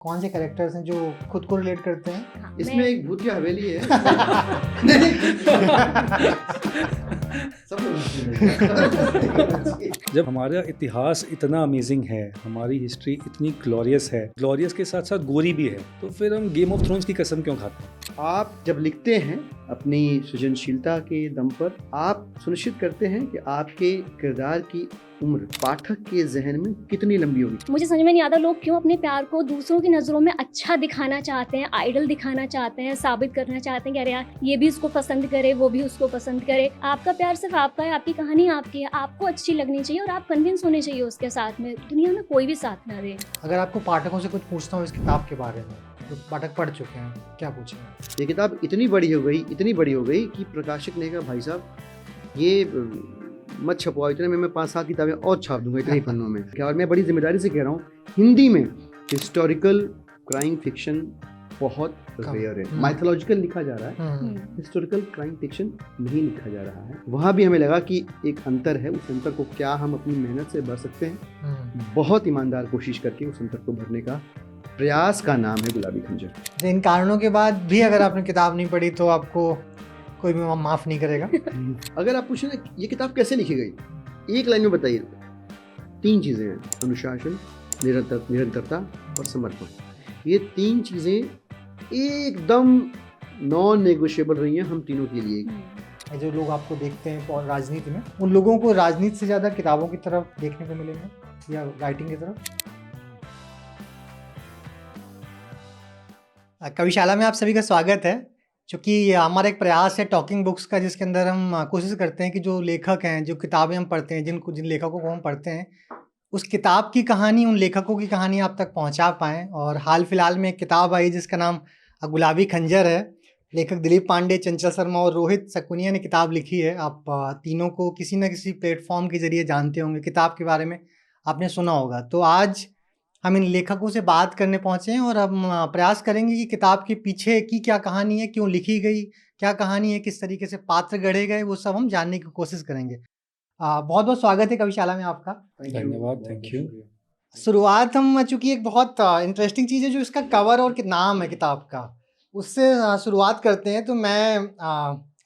कौन से कैरेक्टर्स हैं जो खुद को रिलेट करते हैं? हाँ, इसमें एक भूत की हवेली है। जब हमारा इतिहास इतना अमेजिंग है, हमारी हिस्ट्री इतनी ग्लोरियस है, ग्लोरियस के साथ साथ गोरी भी है, तो फिर हम गेम ऑफ थ्रोन्स की कसम क्यों खाते हैं? आप जब लिखते हैं अपनी सृजनशीलता के दम पर, आप सुनिश्चित करते हैं कि आपके किरदार की उम्र पाठक के जहन में कितनी लंबी होगी। मुझे समझ में नहीं आता लोग क्यों अपने प्यार को दूसरों की नज़रों में अच्छा दिखाना चाहते हैं, आइडल दिखाना चाहते हैं, साबित करना चाहते हैं कि अरे यार ये भी उसको पसंद करे, वो भी उसको पसंद करे। आपका प्यार सिर्फ आपका है, आपकी कहानी आपकी है, आपको अच्छी लगनी चाहिए और आप कन्विंस होने चाहिए उसके साथ में। दुनिया में कोई भी साथ ना दे। अगर आपको पाठकों से कुछ पूछना हो इस किताब के बारे में, जो पाठक पढ़ चुके हैं, क्या पूछेंगे? ये किताब इतनी बड़ी हो गई कि प्रकाशक ने कहा भाई साहब ये मत छपवाओ, इतने में मैं 5-7 किताबें और छाप दूंगा इतने ही पन्नों में। और मैं बड़ी जिम्मेदारी से कह रहा हूँ, हिंदी में हिस्टोरिकल क्राइम फिक्शन बहुत रेयर है। माइथोलॉजिकल लिखा जा रहा है, हिस्टोरिकल क्राइम फिक्शन नहीं लिखा जा रहा है। वहाँ भी हमें लगा कि एक अंतर है, उस अंतर को क्या हम अपनी मेहनत से भर सकते हैं। बहुत ईमानदार कोशिश करके उस अंतर को भरने का प्रयास का नाम है गुलाबी खंजर। इन कारणों के बाद भी अगर आपने किताब नहीं पढ़ी तो आपको कोई भी माफ़ नहीं करेगा। अगर आप पूछें ना ये किताब कैसे लिखी गई, एक लाइन में बताइए। 3 चीज़ें हैं, अनुशासन, निरंतरता और समर्पण। ये 3 चीज़ें एकदम नॉन नेगोशिएबल रही हैं हम तीनों के लिए। जो लोग आपको देखते हैं और राजनीति में, उन लोगों को राजनीति से ज़्यादा किताबों की तरफ देखने को मिलेंगे या राइटिंग की तरफ? कविशाला में आप सभी का स्वागत है। चूँकि हमारा एक प्रयास है टॉकिंग बुक्स का, जिसके अंदर हम कोशिश करते हैं कि जो लेखक हैं, जो किताबें हम पढ़ते हैं, जिन लेखकों को हम पढ़ते हैं, उस किताब की कहानी, उन लेखकों की कहानी आप तक पहुंचा पाएँ। और हाल फिलहाल में एक किताब आई जिसका नाम गुलाबी खंजर है। लेखक दिलीप पांडे, चंचल शर्मा और रोहित शकुनिया ने किताब लिखी है। आप तीनों को किसी न किसी प्लेटफॉर्म के ज़रिए जानते होंगे, किताब के बारे में आपने सुना होगा। तो आज हम इन लेखकों से बात करने पहुँचे हैं और हम प्रयास करेंगे कि किताब के पीछे की क्या कहानी है, क्यों लिखी गई, क्या कहानी है, किस तरीके से पात्र गढ़े गए, वो सब हम जानने की कोशिश करेंगे। बहुत बहुत स्वागत है कविशाला में आपका। धन्यवाद, थैंक यू। शुरुआत हम, चूँकि एक बहुत इंटरेस्टिंग चीज़ है जो इसका कवर और नाम है किताब का, उससे शुरुआत करते हैं। तो मैं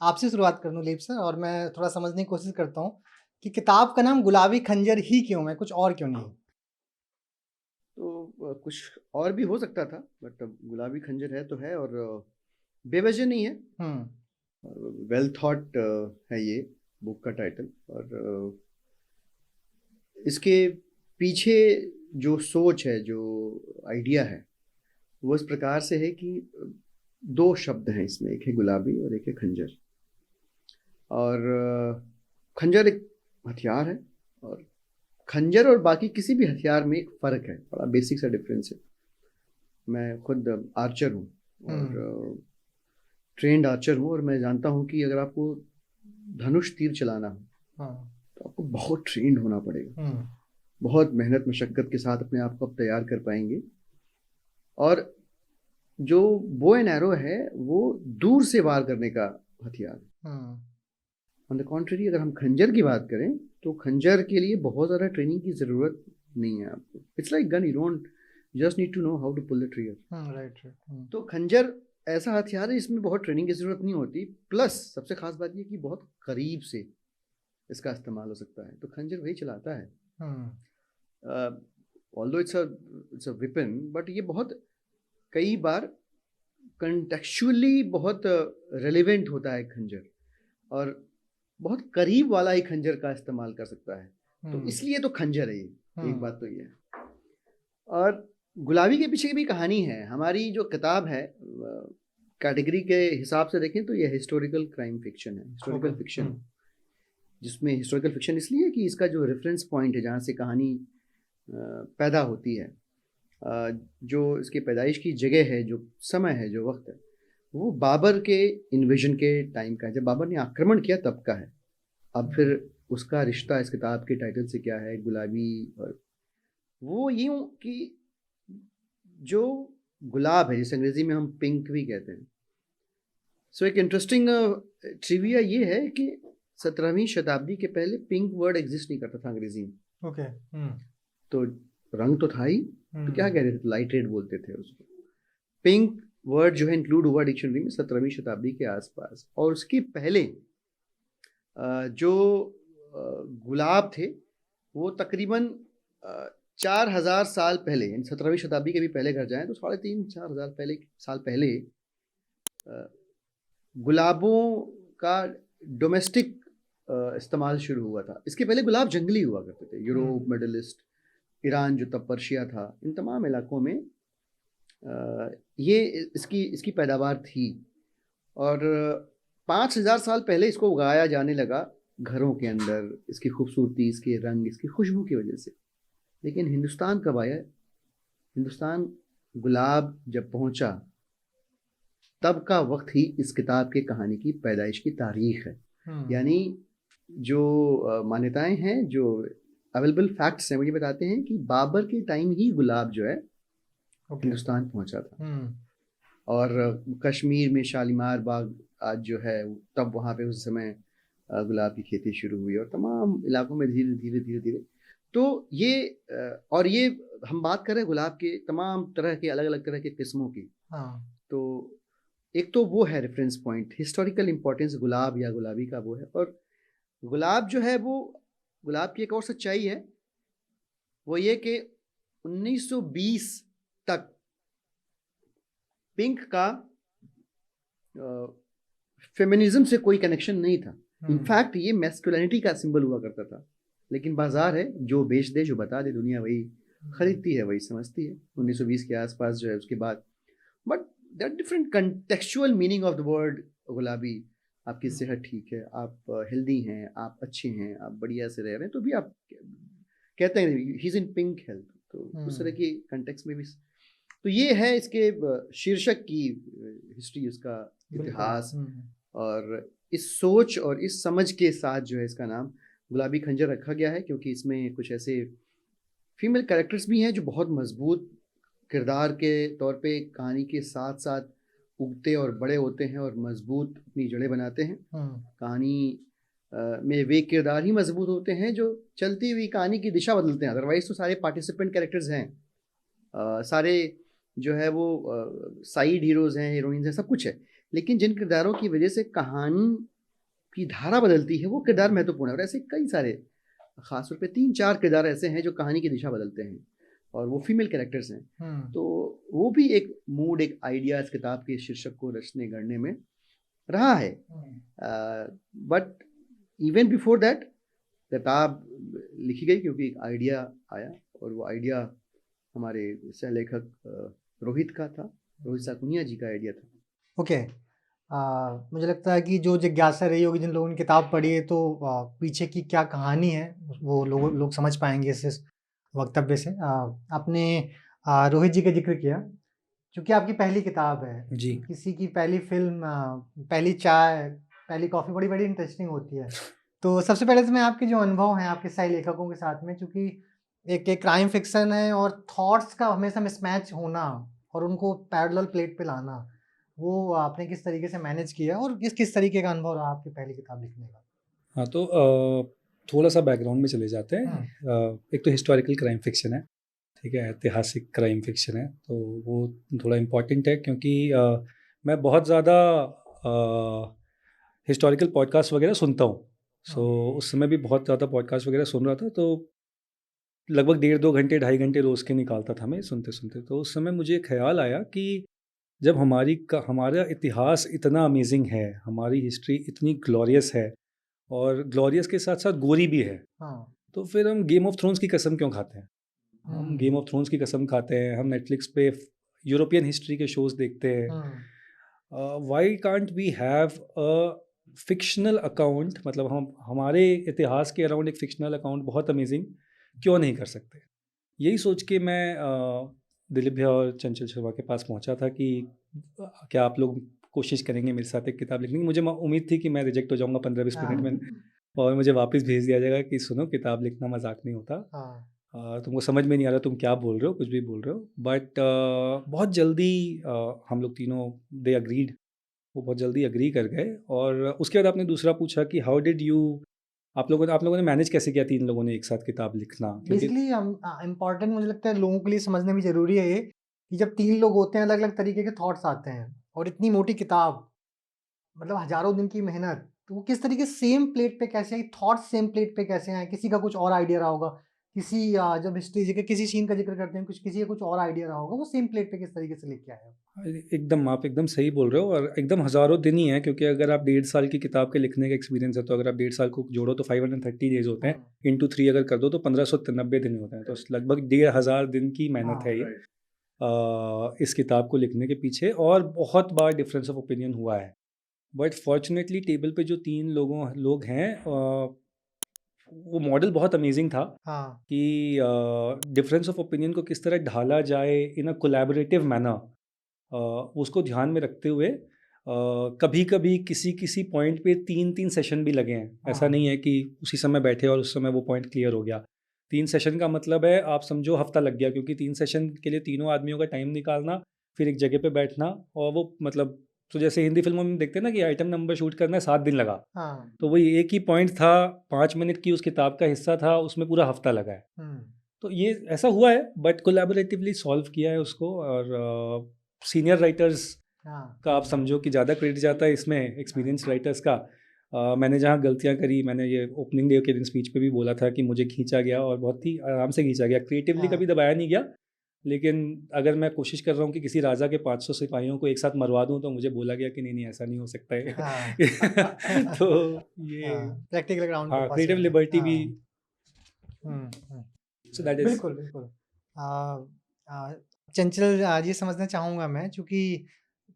आपसे शुरुआत कर दूँ लीप सर, और मैं थोड़ा समझने की कोशिश करता हूँ कि किताब का नाम गुलाबी खंजर ही क्यों है, कुछ और क्यों नहीं? तो कुछ और भी हो सकता था, बट गुलाबी खंजर है तो है, और बेवजह नहीं है। वेल थॉट है ये बुक का टाइटल। और इसके पीछे जो सोच है, जो आइडिया है, वो इस प्रकार से है कि 2 शब्द हैं इसमें, एक है गुलाबी और एक है खंजर। और खंजर एक हथियार है, और खंजर और बाकी किसी भी हथियार में एक फ़र्क है, बड़ा बेसिक सा डिफरेंस है। मैं खुद आर्चर हूँ और ट्रेंड आर्चर हूँ, और मैं जानता हूँ कि अगर आपको धनुष तीर चलाना हो तो आपको बहुत ट्रेंड होना पड़ेगा। बहुत मेहनत मशक्क़त के साथ अपने आप को आप तैयार कर पाएंगे। और जो बो एंड एरो है वो दूर से वार करने का हथियार है। ऑन द कॉन्ट्ररी, अगर हम खंजर की बात करें तो खंजर के लिए बहुत ज़्यादा ट्रेनिंग की ज़रूरत नहीं है आपको। It's like gun, you don't just need to know how to pull the trigger. Right. तो खंजर ऐसा हथियार है जिसमें बहुत ट्रेनिंग की ज़रूरत नहीं होती, प्लस सबसे खास बात ये कि बहुत करीब से इसका इस्तेमाल हो सकता है। तो खंजर वही चलाता है। Although it's a weapon, but ये बहुत कई बार कंटेक्चुअली बहुत रेलिवेंट होता है खंजर, और बहुत करीब वाला ही खंजर का इस्तेमाल कर सकता है। तो इसलिए तो खंजर है ये। एक बात तो ये है। और गुलाबी के पीछे की भी कहानी है। हमारी जो किताब है कैटेगरी के हिसाब से देखें तो ये हिस्टोरिकल क्राइम फिक्शन है, हिस्टोरिकल फिक्शन। जिसमें हिस्टोरिकल फिक्शन इसलिए कि इसका जो रेफरेंस पॉइंट है, जहाँ से कहानी पैदा होती है, जो इसकी पैदाइश की जगह है, जो समय है, जो वक्त है, वो बाबर के इन्वेजन के टाइम का है, जब बाबर ने आक्रमण किया तब का है। अब फिर उसका रिश्ता इस किताब के टाइटल से क्या है, गुलाबी, और वो यूँ कि जो गुलाब है, जिसे अंग्रेजी में हम पिंक भी कहते हैं। सो एक इंटरेस्टिंग ट्रिविया ये है कि 17वीं शताब्दी के पहले पिंक वर्ड एग्जिस्ट नहीं करता था अंग्रेजी में। ओके। तो रंग तो था ही, तो क्या कहते थे, लाइट रेड बोलते थे उसको। पिंक वर्ड जो है इंक्लूड हुआ डिक्शनरी में 17वीं शताब्दी के आसपास। और उसके पहले जो गुलाब थे वो तकरीबन 4000 साल पहले, यानी 17वीं शताब्दी के भी पहले घर जाएं तो 3500-4000 साल पहले गुलाबों का डोमेस्टिक इस्तेमाल शुरू हुआ था। इसके पहले गुलाब जंगली हुआ करते थे। यूरोप, मिडिल ईस्ट, ईरान जो तब पर्शिया था, इन तमाम इलाकों में ये इसकी पैदावार थी। और 5000 साल पहले इसको उगाया जाने लगा घरों के अंदर, इसकी खूबसूरती, इसके रंग, इसकी खुशबू की वजह से। लेकिन हिंदुस्तान कब आया? हिंदुस्तान गुलाब जब पहुंचा तब का वक्त ही इस किताब के कहानी की पैदाइश की तारीख है। यानी जो मान्यताएं हैं, जो अवेलेबल फैक्ट्स हैं, वो ये बताते हैं कि बाबर के टाइम ही गुलाब जो है हिंदुस्तान पहुंचा था। और कश्मीर में शालीमार बाग आज जो है, तब वहाँ पे उस समय गुलाब की खेती शुरू हुई, और तमाम इलाकों में धीरे धीरे धीरे धीरे। तो ये हम बात कर रहे हैं गुलाब के तमाम तरह के, अलग अलग तरह के किस्मों की। तो एक तो वो है रेफरेंस पॉइंट, हिस्टोरिकल इंपॉर्टेंस गुलाब या गुलाबी का वो है। और गुलाब जो है, वो गुलाब की एक और सच्चाई है, वो ये कि 1920 तक पिंक का फेमिनिज्म से कोई कनेक्शन नहीं था। इनफैक्ट ये मैस्कुलिनिटी का सिंबल हुआ करता था। लेकिन बाजार है, जो बेच दे, जो बता दे, दुनिया वही खरीदती है, वही समझती है। 1920 के आसपास जो है, उसके बाद but there are different contextual meaning of the word गुलाबी। आपकी सेहत ठीक है, आप हेल्दी हैं, आप अच्छे हैं, आप बढ़िया से रह रहे हैं, तो भी आप कहते हैं he is in pink health. तो उस तरह की कंटेक्स्ट में भी। तो ये है इसके शीर्षक की हिस्ट्री, उसका इतिहास, और इस सोच और इस समझ के साथ जो है इसका नाम गुलाबी खंजर रखा गया है। क्योंकि इसमें कुछ ऐसे फीमेल कैरेक्टर्स भी हैं जो बहुत मजबूत किरदार के तौर पे कहानी के साथ साथ उगते और बड़े होते हैं और मजबूत अपनी जड़ें बनाते हैं। कहानी में वे किरदार ही मजबूत होते हैं जो चलती हुई कहानी की दिशा बदलते हैं। अदरवाइज तो सारे पार्टिसिपेंट कैरेक्टर्स हैं, सारे जो है वो साइड हीरोज़ हैं, हीरोइंस हैं, सब कुछ है। लेकिन जिन किरदारों की वजह से कहानी की धारा बदलती है, वो किरदार महत्वपूर्ण है। और ऐसे कई सारे, ख़ास तौर पे 3-4 किरदार ऐसे हैं जो कहानी की दिशा बदलते हैं, और वो फीमेल कैरेक्टर्स हैं। तो वो भी एक मूड, एक आइडिया इस किताब के शीर्षक को रचने गढ़ने में रहा है। बट इवन बिफोर दैट किताब लिखी गई क्योंकि एक आइडिया आया, और वो आइडिया हमारे सहलेखक रोहित का था, रोहित साकुनिया जी का आइडिया था। ओके। मुझे लगता है कि जो जिज्ञासा रही होगी, जिन लोगों ने किताब पढ़ी है, तो पीछे की क्या कहानी है वो लोग समझ पाएंगे इस वक्तव्य से। आपने रोहित जी का जिक्र किया, क्योंकि आपकी पहली किताब है जी। किसी की पहली फिल्म, पहली चाय, पहली कॉफ़ी बड़ी बड़ी इंटरेस्टिंग होती है। तो सबसे पहले तो मैं आपके जो अनुभव हैं आपके सही लेखकों के साथ में, चूँकि एक क्राइम फिक्शन है और थॉट्स का हमेशा मिसमैच होना और उनको पैरेलल प्लेट पे लाना, वो आपने किस तरीके से मैनेज किया, और किस तरीके का अनुभव रहा आपकी पहली किताब लिखने का? हाँ, तो थोड़ा सा बैकग्राउंड में चले जाते हैं। एक तो हिस्टोरिकल क्राइम फिक्शन है, ठीक है, ऐतिहासिक क्राइम फिक्शन है, तो वो थोड़ा इम्पॉर्टेंट है क्योंकि मैं बहुत ज़्यादा हिस्टोरिकल पॉडकास्ट वगैरह सुनता हूँ। सो उस समय भी बहुत ज़्यादा पॉडकास्ट वगैरह सुन रहा था, तो लगभग 1.5-2 घंटे, 2.5 घंटे रोज़ के निकालता था मैं सुनते सुनते। तो उस समय मुझे ख्याल आया कि जब हमारा इतिहास इतना अमेजिंग है, हमारी हिस्ट्री इतनी ग्लोरियस है, और ग्लोरियस के साथ साथ गोरी भी है, तो फिर हम गेम ऑफ थ्रोन्स की कसम क्यों खाते हैं? हम गेम ऑफ थ्रोन्स की कसम खाते हैं, हम नेटफ्लिक्स पे यूरोपियन हिस्ट्री के शोज़ देखते हैं। Why can't we have a fictional account, मतलब हम हमारे इतिहास के अराउंड एक फिक्शनल अकाउंट बहुत अमेजिंग क्यों नहीं कर सकते? यही सोच के मैं दिलीप भैया और चंचल शर्मा के पास पहुंचा था कि क्या आप लोग कोशिश करेंगे मेरे साथ एक किताब लिखने की। मुझे उम्मीद थी कि मैं रिजेक्ट हो जाऊंगा 15-20 मिनट में, और मुझे वापस भेज दिया जाएगा कि सुनो, किताब लिखना मजाक नहीं होता, तुमको समझ में नहीं आ रहा, तुम क्या बोल रहे हो, कुछ भी बोल रहे हो। बट बहुत जल्दी हम लोग तीनों, दे अग्रीड, वो बहुत जल्दी अग्री कर गए। और उसके बाद आपने दूसरा पूछा कि हाउ डिड यू आप लोगों ने मैनेज कैसे किया 3 लोगों ने एक साथ किताब लिखना? क्योंकि बेसिकली इम्पोर्टेंट मुझे लगता है लोगों के लिए समझना भी ज़रूरी है ये, कि जब 3 लोग होते हैं अलग-अलग तरीके के थॉट्स आते हैं और इतनी मोटी किताब, मतलब हज़ारों दिन की मेहनत, तो वो किस तरीके से सेम प्लेट पे कैसे आई, थॉट्स सेम प्लेट पे कैसे आए? किसी का कुछ और आइडिया रहा होगा, किसी जब हिस्ट्री के किसी सीन का ज़िक्र करते हैं, किसी का कुछ और आइडिया रहा होगा, वो सेम प्लेट पे किस तरीके से लेके आए आप? एकदम आप एकदम सही बोल रहे हो और एकदम हज़ारों दिन ही हैं, क्योंकि अगर आप 1.5 साल की किताब के लिखने का एक्सपीरियंस है, तो अगर आप 1.5 साल को जोड़ो तो 530 डेज़ होते हैं, हाँ, इंटू 3 अगर कर दो तो 1590 दिन होते हैं, तो लगभग 1500 दिन की मेहनत हाँ, है ये राइट। इस किताब को लिखने के पीछे, और बहुत बार डिफरेंस ऑफ ओपिनियन हुआ है। बट फॉर्चुनेटली टेबल पे जो 3 लोग हैं, वो मॉडल बहुत अमेजिंग था हाँ, कि डिफरेंस ऑफ ओपिनियन को किस तरह ढाला जाए इन अ कोलैबोरेटिव मैनर, उसको ध्यान में रखते हुए कभी कभी किसी किसी पॉइंट पे 3 सेशन भी लगे हैं। ऐसा हाँ, नहीं है कि उसी समय बैठे और उस समय वो पॉइंट क्लियर हो गया। 3 सेशन का मतलब है आप समझो हफ्ता लग गया, क्योंकि 3 सेशन के लिए तीनों आदमियों का टाइम निकालना, फिर एक जगह पे बैठना, और वो मतलब तो जैसे हिंदी फिल्मों में देखते हैं ना कि आइटम नंबर शूट करना है 7 दिन लगा, हाँ, तो वही एक ही पॉइंट था, 5 मिनट की उस किताब का हिस्सा था, उसमें पूरा हफ्ता लगा है। हुँ, तो ये ऐसा हुआ है, बट कोलैबोरेटिवली सॉल्व किया है उसको, और सीनियर राइटर्स हाँ, का आप समझो कि ज़्यादा क्रेडिट जाता है इसमें एक्सपीरियंस राइटर्स का। मैंने जहाँ गलतियाँ करी, मैंने ये ओपनिंग डे के दिन स्पीच पे भी बोला था कि मुझे खींचा गया और बहुत ही आराम से खींचा गया, क्रिएटिवली हाँ, कभी दबाया नहीं गया। लेकिन अगर मैं कोशिश कर रहा हूँ कि किसी राजा के 500 सिपाहियों को एक साथ मरवा दूँ, तो मुझे बोला गया कि नहीं नहीं ऐसा नहीं हो सकता है। हाँ। तो ये हाँ, प्रैक्टिकल ग्राउंड पे हाँ, क्रिएटिव पॉसिबल है। लिबर्टी भी, हाँ, हुँ, हुँ। सो दैट इज़ बिल्कुल, बिल्कुल। चंचल ये समझना चाहूँगा मैं, चूँकि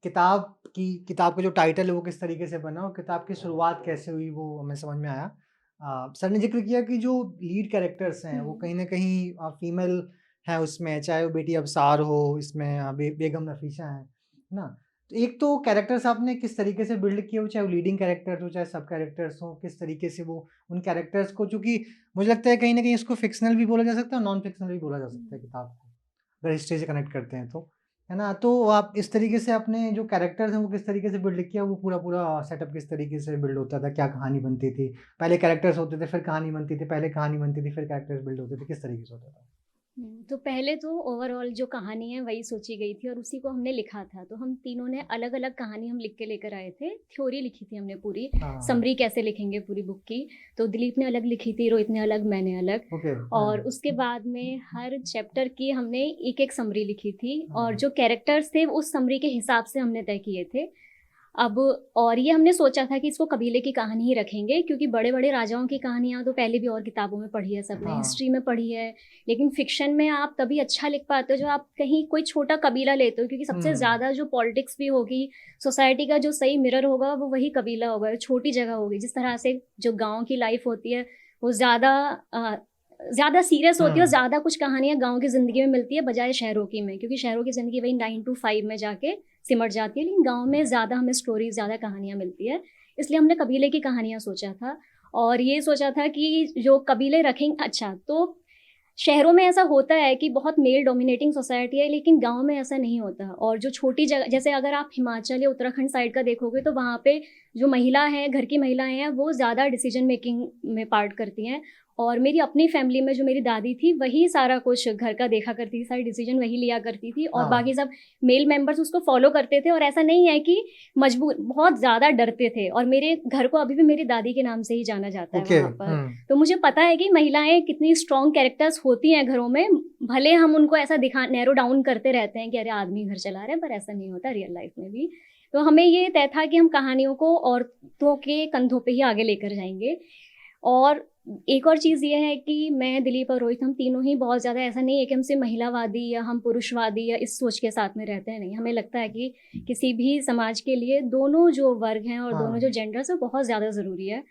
किताब का जो टाइटल है वो किस तरीके से बना और किताब की शुरुआत कैसे हुई वो हमें समझ में आया। सर ने ज़िक्र किया कि जो लीड कैरेक्टर्स हैं वो हुँ। कहीं न कहीं फीमेल हैं उसमें, चाहे वो बेटी अब्सार हो इसमें, बेगम नफ़ीसा हैं, है ना? तो एक तो कैरेक्टर्स आपने किस तरीके से बिल्ड किए हो, चाहे वो लीडिंग कैरेक्टर्स हो, चाहे सब कैरेक्टर्स हों, किस तरीके से वो उन कैरेक्टर्स को, चूँकि मुझे लगता है कहीं न कहीं इसको फ़िक्शनल भी बोला जा सकता है और नॉन फ़िक्शनल भी बोला जा सकता है किताब को, अगर हिस्ट्री से कनेक्ट करते हैं तो, है ना? तो आप इस तरीके से अपने जो कैरेक्टर्स हैं वो किस तरीके से बिल्ड किया, वो पूरा-पूरा सेटअप किस तरीके से बिल्ड होता था? क्या कहानी बनती थी? पहले कैरेक्टर्स होते थे, फिर कहानी बनती थी, पहले कहानी बनती थी, फिर कैरेक्टर्स बिल्ड होते थे, किस तरीके से होता था? तो पहले तो ओवरऑल जो कहानी है वही सोची गई थी और उसी को हमने लिखा था। तो हम तीनों ने अलग-अलग कहानी हम लिख के लेकर आए थे। थ्योरी लिखी थी हमने पूरी, हाँ, समरी कैसे लिखेंगे पूरी बुक की। तो दिलीप ने अलग लिखी थी, रोहित ने अलग, मैंने अलग। ओके, और हाँ, उसके बाद में हर चैप्टर की हमने एक-एक समरी लिखी थी और हाँ, जो कैरेक्टर्स थे उस समरी के हिसाब से हमने तय किए थे। अब और ये हमने सोचा था कि इसको कबीले की कहानी ही रखेंगे, क्योंकि बड़े-बड़े राजाओं की कहानियाँ तो पहले भी और किताबों में पढ़ी है सबने, हाँ, हिस्ट्री में पढ़ी है। लेकिन फ़िक्शन में आप तभी अच्छा लिख पाते हो जब आप कहीं कोई छोटा कबीला लेते हो, क्योंकि सबसे हुँ, ज़्यादा जो पॉलिटिक्स भी होगी, सोसाइटी का जो सही मिरर होगा वो वही कबीला होगा, छोटी जगह होगी। जिस तरह से जो गाँव की लाइफ़ होती है वो ज़्यादा सीरियस होती है और हुँ, ज़्यादा कुछ कहानियाँ गाँव की ज़िंदगी में मिलती है बजाय शहरों की में, क्योंकि शहरों की ज़िंदगी वही 9 टू 5 में जाके सिमट जाती है, लेकिन गाँव में ज़्यादा हमें स्टोरीज़, ज़्यादा कहानियाँ मिलती है। इसलिए हमने कबीले की कहानियाँ सोचा था और ये सोचा था कि जो कबीले अच्छा, तो शहरों में ऐसा होता है कि बहुत मेल डोमिनेटिंग सोसाइटी है, लेकिन गाँव में ऐसा नहीं होता। और जो छोटी जगह, जैसे अगर आप हिमाचल या उत्तराखंड साइड का देखोगे, तो वहाँ पे जो महिला है, घर की महिलाएँ हैं, वो ज़्यादा डिसीजन मेकिंग में पार्ट करती हैं। और मेरी अपनी फैमिली में जो मेरी दादी थी, वही सारा कुछ घर का देखा करती थी, सारे डिसीजन वही लिया करती थी और हाँ, बाकी सब मेल मेंबर्स उसको फॉलो करते थे। और ऐसा नहीं है कि मजबूर, बहुत ज़्यादा डरते थे। और मेरे घर को अभी भी मेरी दादी के नाम से ही जाना जाता है ओके, वहाँ पर। हुँ, तो मुझे पता है कि महिलाएँ कितनी स्ट्रॉन्ग कैरेक्टर्स होती हैं घरों में, भले हम उनको ऐसा नैरो डाउन करते रहते हैं कि अरे आदमी घर चला रहा है, पर ऐसा नहीं होता रियल लाइफ में भी। तो हमें ये तय था कि हम कहानियों को औरतों के कंधों पे ही आगे लेकर जाएँगे। और एक और चीज़ ये है कि मैं, दिलीप और रोहित, हम तीनों ही बहुत ज़्यादा, ऐसा नहीं है कि हम सिर्फ महिलावादी या हम पुरुषवादी या इस सोच के साथ में रहते हैं, नहीं। हमें लगता है कि किसी भी समाज के लिए दोनों जो वर्ग हैं और दोनों जो हाँ, जेंडर्स हैं बहुत ज़्यादा ज़रूरी है।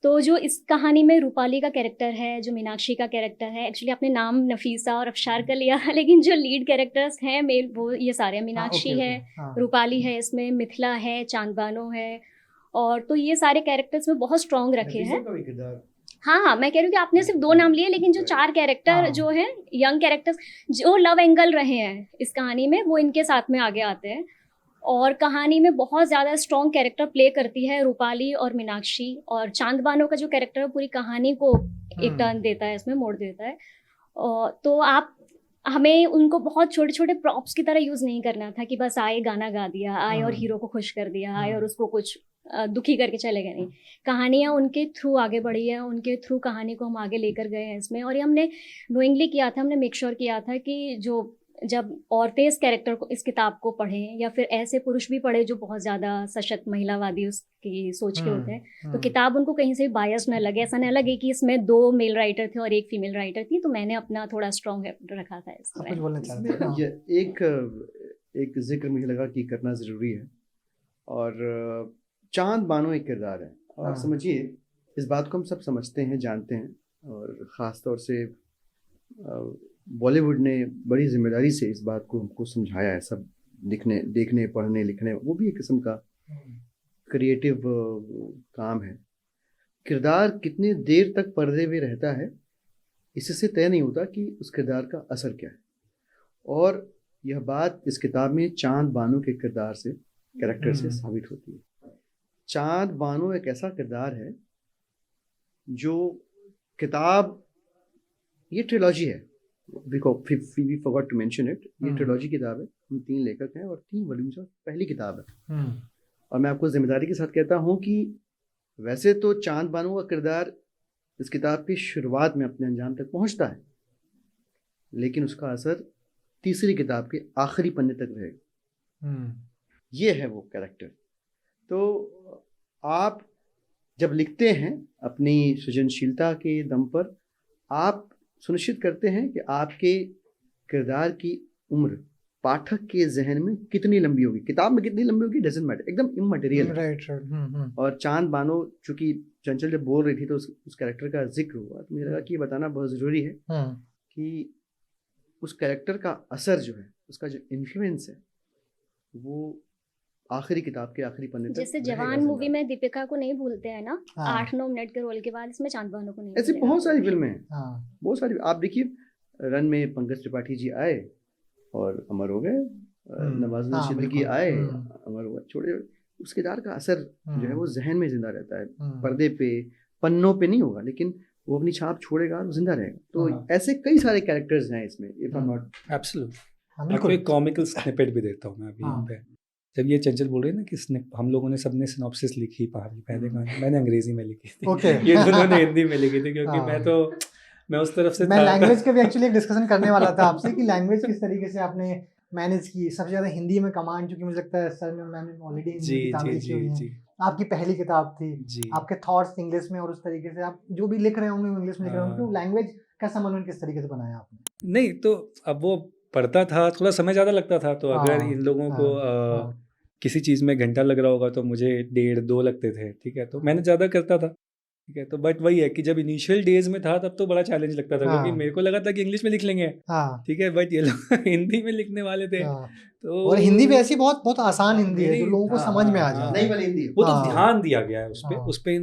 तो जो इस कहानी में रूपाली का कैरेक्टर है, जो मीनाक्षी का कैरेक्टर है, एक्चुअली आपने नाम नफीसा और अफशार का लिया लेकिन जो लीड कैरेक्टर्स हैं मेल, वो ये सारे हैं। हाँ, ओके, मीनाक्षी ओके, है, हाँ, रूपाली है इसमें, मिथिला है, चांदबानो है। और तो ये सारे कैरेक्टर्स में बहुत स्ट्रॉन्ग रखे नफीसा हैं। का भी किरदार। हाँ, मैं कह रही हूँ कि आपने सिर्फ 2 नाम लिए, लेकिन जो 4 कैरेक्टर हाँ, जो हैं, यंग कैरेक्टर्स जो लव एंगल रहे हैं इस कहानी में, वो इनके साथ में आगे आते हैं। और कहानी में बहुत ज़्यादा स्ट्रॉन्ग कैरेक्टर प्ले करती है रूपाली और मीनाक्षी, और चांद बानो का जो कैरेक्टर है पूरी कहानी को एक टर्न देता है, इसमें मोड़ देता है। तो आप हमें उनको बहुत छोटे छोटे प्रॉप्स की तरह यूज़ नहीं करना था कि बस आए गाना गा दिया, आए और हीरो को खुश कर दिया, आए और उसको कुछ दुखी करके चले गए। नहीं, कहानियाँ उनके थ्रू आगे बढ़ी है, उनके थ्रू कहानी को हम आगे लेकर गए हैं इसमें। और ये हमने नोइंगली किया था, हमने मेक श्योर किया था कि जब औरतें इस कैरेक्टर को, इस किताब को पढ़ें, या फिर ऐसे पुरुष भी पढ़े जो बहुत ज़्यादा सशक्त महिलावादी उसकी सोच के होते हैं, तो किताब उनको कहीं से भी बायस न लगे, ऐसा न लगे कि इसमें 2 मेल राइटर थे और 1 फीमेल राइटर थी। तो मैंने अपना थोड़ा स्ट्रॉन्ग रखा था इसमें। कुछ बोलना चाहते हैं? हाँ। ये एक जिक्र मुझे लगा कि करना ज़रूरी है। और चांद बानो एक किरदार है, और हाँ। समझिए इस बात को हम सब समझते हैं, जानते हैं, और ख़ास तौर से बॉलीवुड ने बड़ी जिम्मेदारी से इस बात को हमको समझाया है, सब देखने पढ़ने लिखने, वो भी एक किस्म का क्रिएटिव काम है। किरदार कितने देर तक पर्दे में रहता है इससे तय नहीं होता कि उस किरदार का असर क्या है। और यह बात इस किताब में चांद बानो के किरदार से, कैरेक्टर से साबित होती है। चांद बानो एक ऐसा किरदार है जो किताब, ये ट्रिलॉजी है, we forgot to mention it, ये ट्रिलॉजी किताब है। हम 3 लेखक हैं और 3 वॉल्यूम्स और पहली किताब है। और मैं आपको जिम्मेदारी के साथ कहता हूँ कि वैसे तो चांद बानो का किरदार इस किताब की शुरुआत में अपने अंजाम तक पहुँचता है, लेकिन उसका असर तीसरी किताब के आखिरी पन्ने तक रहेगा। ये है वो कैरेक्टर। तो आप जब लिखते हैं अपनी सृजनशीलता के दम पर, आप सुनिश्चित करते हैं कि आपके किरदार की उम्र पाठक के जहन में कितनी लंबी होगी, किताब में कितनी लंबी होगी, डजंट मैटर, एकदम इममटेरियल। राइट। और चांद बानो, चूंकि चंचल जब बोल रही थी तो उस कैरेक्टर का जिक्र हुआ, तो मुझे लगा कि ये बताना बहुत ज़रूरी है कि उस कैरेक्टर का असर जो है, उसका जो इन्फ्लुएंस है, वो आखिरी किताब के आखिरी पन्ने तक। जैसे जवान मूवी में दीपिका को नहीं भूलते हैं ना, 8-9 मिनट के रोल के बाद, इसमें चांद बानो को नहीं। ऐसे बहुत सारी फिल्में हैं, बहुत सारी। आप देखिए रन में पंकज त्रिपाठी जी आए और अमर हो गए, नवाजुद्दीन सिद्दीकी आए, अमर हुआ, छोड़े। उस किरदार का असर जो है वो जहन में जिंदा रहता है, पर्दे पे, पन्नों पे नहीं होगा, लेकिन वो अपनी छाप छोड़ेगा और जिंदा रहेगा। तो ऐसे कई सारे कैरेक्टर्स हैं इसमें, if I am not absolutely. आपको एक कॉमिकल स्निपेट भी देता हूँ मैं अभी यहाँ पे। जब ये चंचल बोल रहे हैं ना कि हम लोगों ने सबने सिनॉप्सिस लिखी पहले गाने, मैंने अंग्रेजी में लिखी थी, ये दोनों ने हिंदी में लिखी थी, क्योंकि मैं उस तरफ से मैं लैंग्वेज के भी एक्चुअली एक डिस्कशन करने वाला था आपसे कि लैंग्वेज किस तरीके से आपने मैनेज की। सबसे ज़्यादा हिंदी में कमांड, क्योंकि मुझे लगता है सर मैंने ऑलरेडी किताब लिखी हुई है, आपकी पहली किताब थी, आपके थॉट्स इंग्लिश में, और उस तरीके से आप जो भी लिख रहे होंगे इंग्लिश में लिख रहे होंगे, तो लैंग्वेज का समन्वय किस तरीके से बनाया आपने? नहीं, तो अब वो पढ़ता था, थोड़ा समय ज़्यादा लगता था, तो अगर इन लोगों को किसी चीज़ में घंटा लग रहा होगा तो मुझे 1.5-2 लगते थे, ठीक है, तो मैंने ज़्यादा करता था, ठीक है। तो बट वही है कि जब इनिशियल डेज में था तब तो बड़ा चैलेंज लगता था, क्योंकि मेरे को लगा था कि इंग्लिश में लिख लेंगे, ठीक है, बट ये लोग हिंदी में लिखने वाले थे। तो और हिंदी भी ऐसी बहुत बहुत आसान हिंदी है जो लोगों को समझ में आ जाए, नहीं वाली हिंदी, वो तो ध्यान दिया गया है उस पे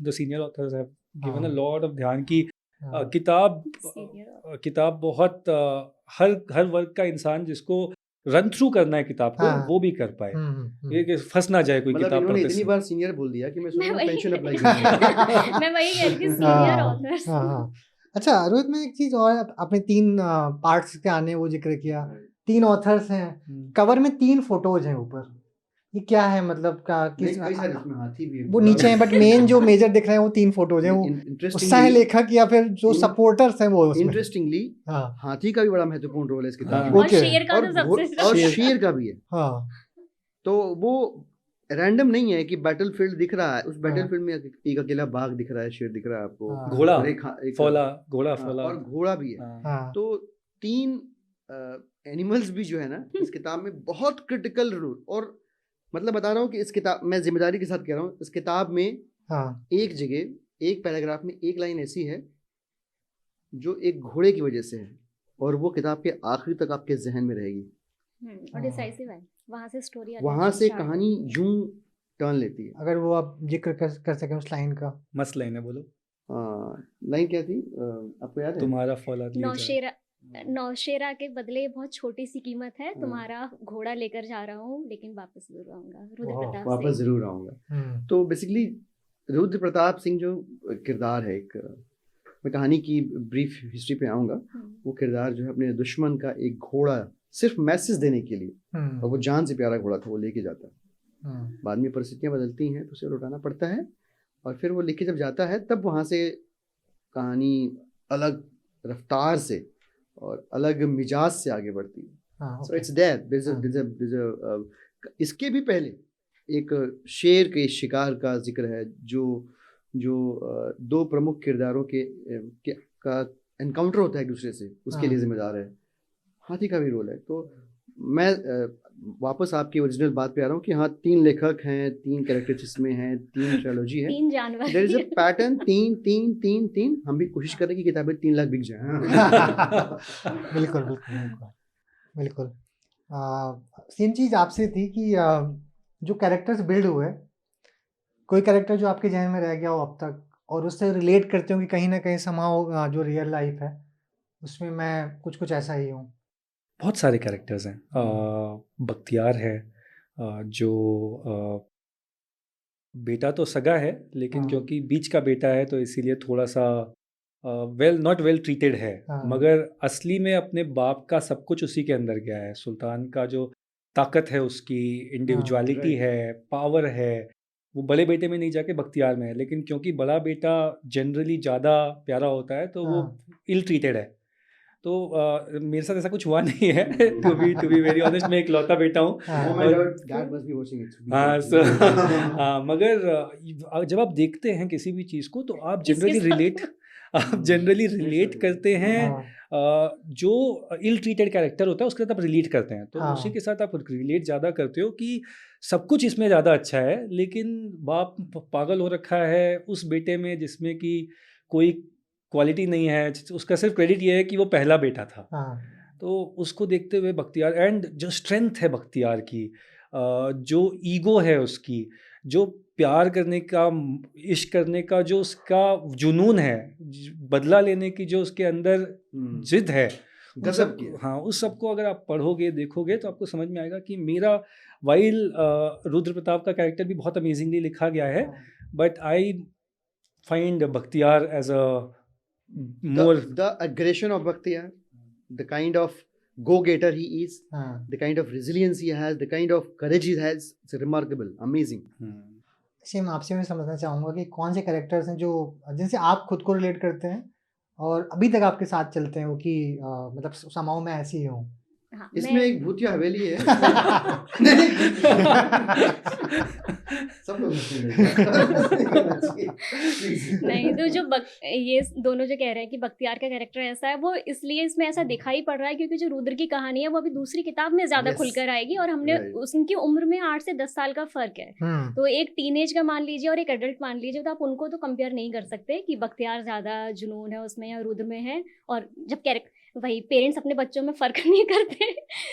the senior authors have given a lot of ध्यान की किताब बहुत हर वर्ग का इंसान जिसको रन थ्रू करना है किताब को, वो भी कर पाए, ये कि फंस ना जाए कोई किताब पढ़ते। इतनी बार सीनियर बोल दिया कि मैं पेंशन अप्लाई करूंगा। मैं वही कह रही थी, सीनियर ऑथर्स। अच्छा रोहित, मैं एक चीज और, आपने 3 पार्ट्स के आने वो जिक्र किया, 3 ऑथर्स हैं, कवर में 3 फोटोज हैं ऊपर, ये क्या है, मतलब किस हाथी भी वो नीचे है, बट मेन जो मेजर दिख रहे हैं वो 3 फोटोज हैं, वो सह लेखक या फिर जो सपोर्टर्स हैं वो उसमें। इंटरेस्टिंगली हाथी का भी बड़ा महत्वपूर्ण रोल है इस किताब में, और शेर का तो सबसे, और शेर का भी है। तो वो रैंडम नहीं है कि बैटलफील्ड दिख रहा है, उस बैटलफील्ड में एक अकेला बाघ दिख रहा है, शेर दिख रहा है आपको, घोड़ा और घोड़ा भी है। तो 3 एनिमल्स भी जो है ना इस किताब में बहुत क्रिटिकल रोल, और मतलब बता रहा हूँ कि इस किताब, मैं जिम्मेदारी के साथ कह रहा हूँ, इस किताब में एक जगह एक पैराग्राफ में एक लाइन ऐसी है जो एक घोड़े की वजह से है, और वो किताब के आखिरी तक आपके जहन में रहेगी, और डिसाइसिव है, वहाँ से स्टोरी, वहाँ से कहानी यूं टर्न लेती है। अगर वो आप जिक्र कर सकें उस लाइन का। मस्त लाइन है, बोलो। लाइन क्या थी आपको याद है? तुम्हारा फौलाद नौशेरा के बदले ये बहुत छोटी सी कीमत है, तुम्हारा घोड़ा लेकर जा रहा हूँ लेकिन वापस जरूर आऊंगा। रुद्र वाह, प्रताप वापस सिंह। जरूर आऊंगा। हम्म, तो बेसिकली रुद्र प्रताप सिंह जो किरदार है, एक मैं कहानी की ब्रीफ हिस्ट्री पे आऊँगा। वो किरदार जो है अपने दुश्मन का एक घोड़ा सिर्फ मैसेज देने के लिए, और वो जान से प्यारा घोड़ा था, वो लेके जाता है। बाद में परिस्थितियाँ बदलती हैं तो उसे लौटाना पड़ता है, और फिर वो लेके जब जाता है तब वहाँ से कहानी अलग रफ्तार से और अलग मिजाज से आगे बढ़ती है। So it's there. इसके भी पहले एक शेर के शिकार का जिक्र है, जो दो प्रमुख किरदारों का एनकाउंटर होता है एक दूसरे से, उसके लिए जिम्मेदार है। हाथी का भी रोल है। तो मैं वापस आपकी ओरिजिनल बात पे आ रहा हूँ कि हाँ, 3 लेखक हैं, 3 कैरेक्टर जिसमें हैं, 3 ट्रायलॉजी है, 3 जानवर। देयर इज अ पैटर्न, 3 हम भी कोशिश करें कि किताबें 3 लाख बिक जाएं। बिल्कुल बिल्कुल बिल्कुल बिल्कुल। सेम चीज़ आपसे थी कि जो कैरेक्टर्स बिल्ड हुए, कोई कैरेक्टर जो आपके जहन में रह गया हो अब तक और उससे रिलेट करते हो कि कहीं ना कहीं समाओ जो रियल लाइफ है उसमें मैं कुछ ऐसा ही हूँ। बहुत सारे कैरेक्टर्स हैं। बख्तियार है, जो बेटा तो सगा है, लेकिन हाँ। क्योंकि बीच का बेटा है तो इसीलिए थोड़ा सा नॉट वेल ट्रीटेड है। हाँ। मगर असली में अपने बाप का सब कुछ उसी के अंदर गया है। सुल्तान का जो ताकत है, उसकी इंडिविजुअलिटी right. है, पावर है, वो बड़े बेटे में नहीं जाके बख्तियार में है। लेकिन क्योंकि बड़ा बेटा जनरली ज़्यादा प्यारा होता है तो वो इल ट्रीटेड है। तो मेरे साथ ऐसा कुछ हुआ नहीं है। टू बी वेरी ऑनेस्ट, मैं इकलौता बेटा हूँ। Oh my God, Dad must be watching it. हाँ, मगर जब आप देखते हैं किसी भी चीज़ को तो आप किसके जनरली साथ? रिलेट करते हैं। जो इल ट्रीटेड कैरेक्टर होता है उसके साथ आप रिलेट करते हैं, तो हाँ। उसी के साथ आप रिलेट ज़्यादा करते हो कि सब कुछ इसमें ज़्यादा अच्छा है, लेकिन बाप पागल हो रखा है उस बेटे में जिसमें कि कोई क्वालिटी नहीं है। उसका सिर्फ क्रेडिट ये है कि वो पहला बेटा था। तो उसको देखते हुए बख्तियार, एंड जो स्ट्रेंथ है बख्तियार की, जो ईगो है उसकी, जो प्यार करने का, इश्क करने का जो उसका जुनून है, बदला लेने की जो उसके अंदर जिद है, गजब की। हाँ, उस सब को अगर आप पढ़ोगे देखोगे तो आपको समझ में आएगा कि मेरा वाइल रुद्र प्रताप का कैरेक्टर भी बहुत अमेजिंगली लिखा गया है, but I find Bakhtiyar as a more the aggression of Bakhtiyar, the kind of go-getter he is, the kind of resilience he has, the kind of courage he has, it's remarkable, amazing. Same आपसे मैं समझना चाहूँगा कि कौन से characters हैं जो जिनसे आप खुद को रिलेट करते हैं और अभी तक आपके साथ चलते हैं, वो कि मतलब समाओ में ऐसी ही हूँ। हाँ, इसमें एक भूतिया हवेली है। सब लोग नहीं, तो जो ये दोनों जो कह रहे हैं कि बख्तियार का कैरेक्टर ऐसा है, वो इसलिए इसमें ऐसा दिखाई पड़ रहा है क्योंकि जो रुद्र की कहानी है वो अभी दूसरी किताब में ज्यादा Yes. खुलकर आएगी, और हमने उनकी उम्र में 8 से 10 साल का फर्क है। तो एक टीनेज का मान लीजिए और एक एडल्ट मान लीजिए, तो आप उनको तो कंपेयर नहीं कर सकते कि बख्तियार ज्यादा जुनून है उसमें या रुद्र में है। और जब वही पेरेंट्स अपने बच्चों में फ़र्क नहीं करते,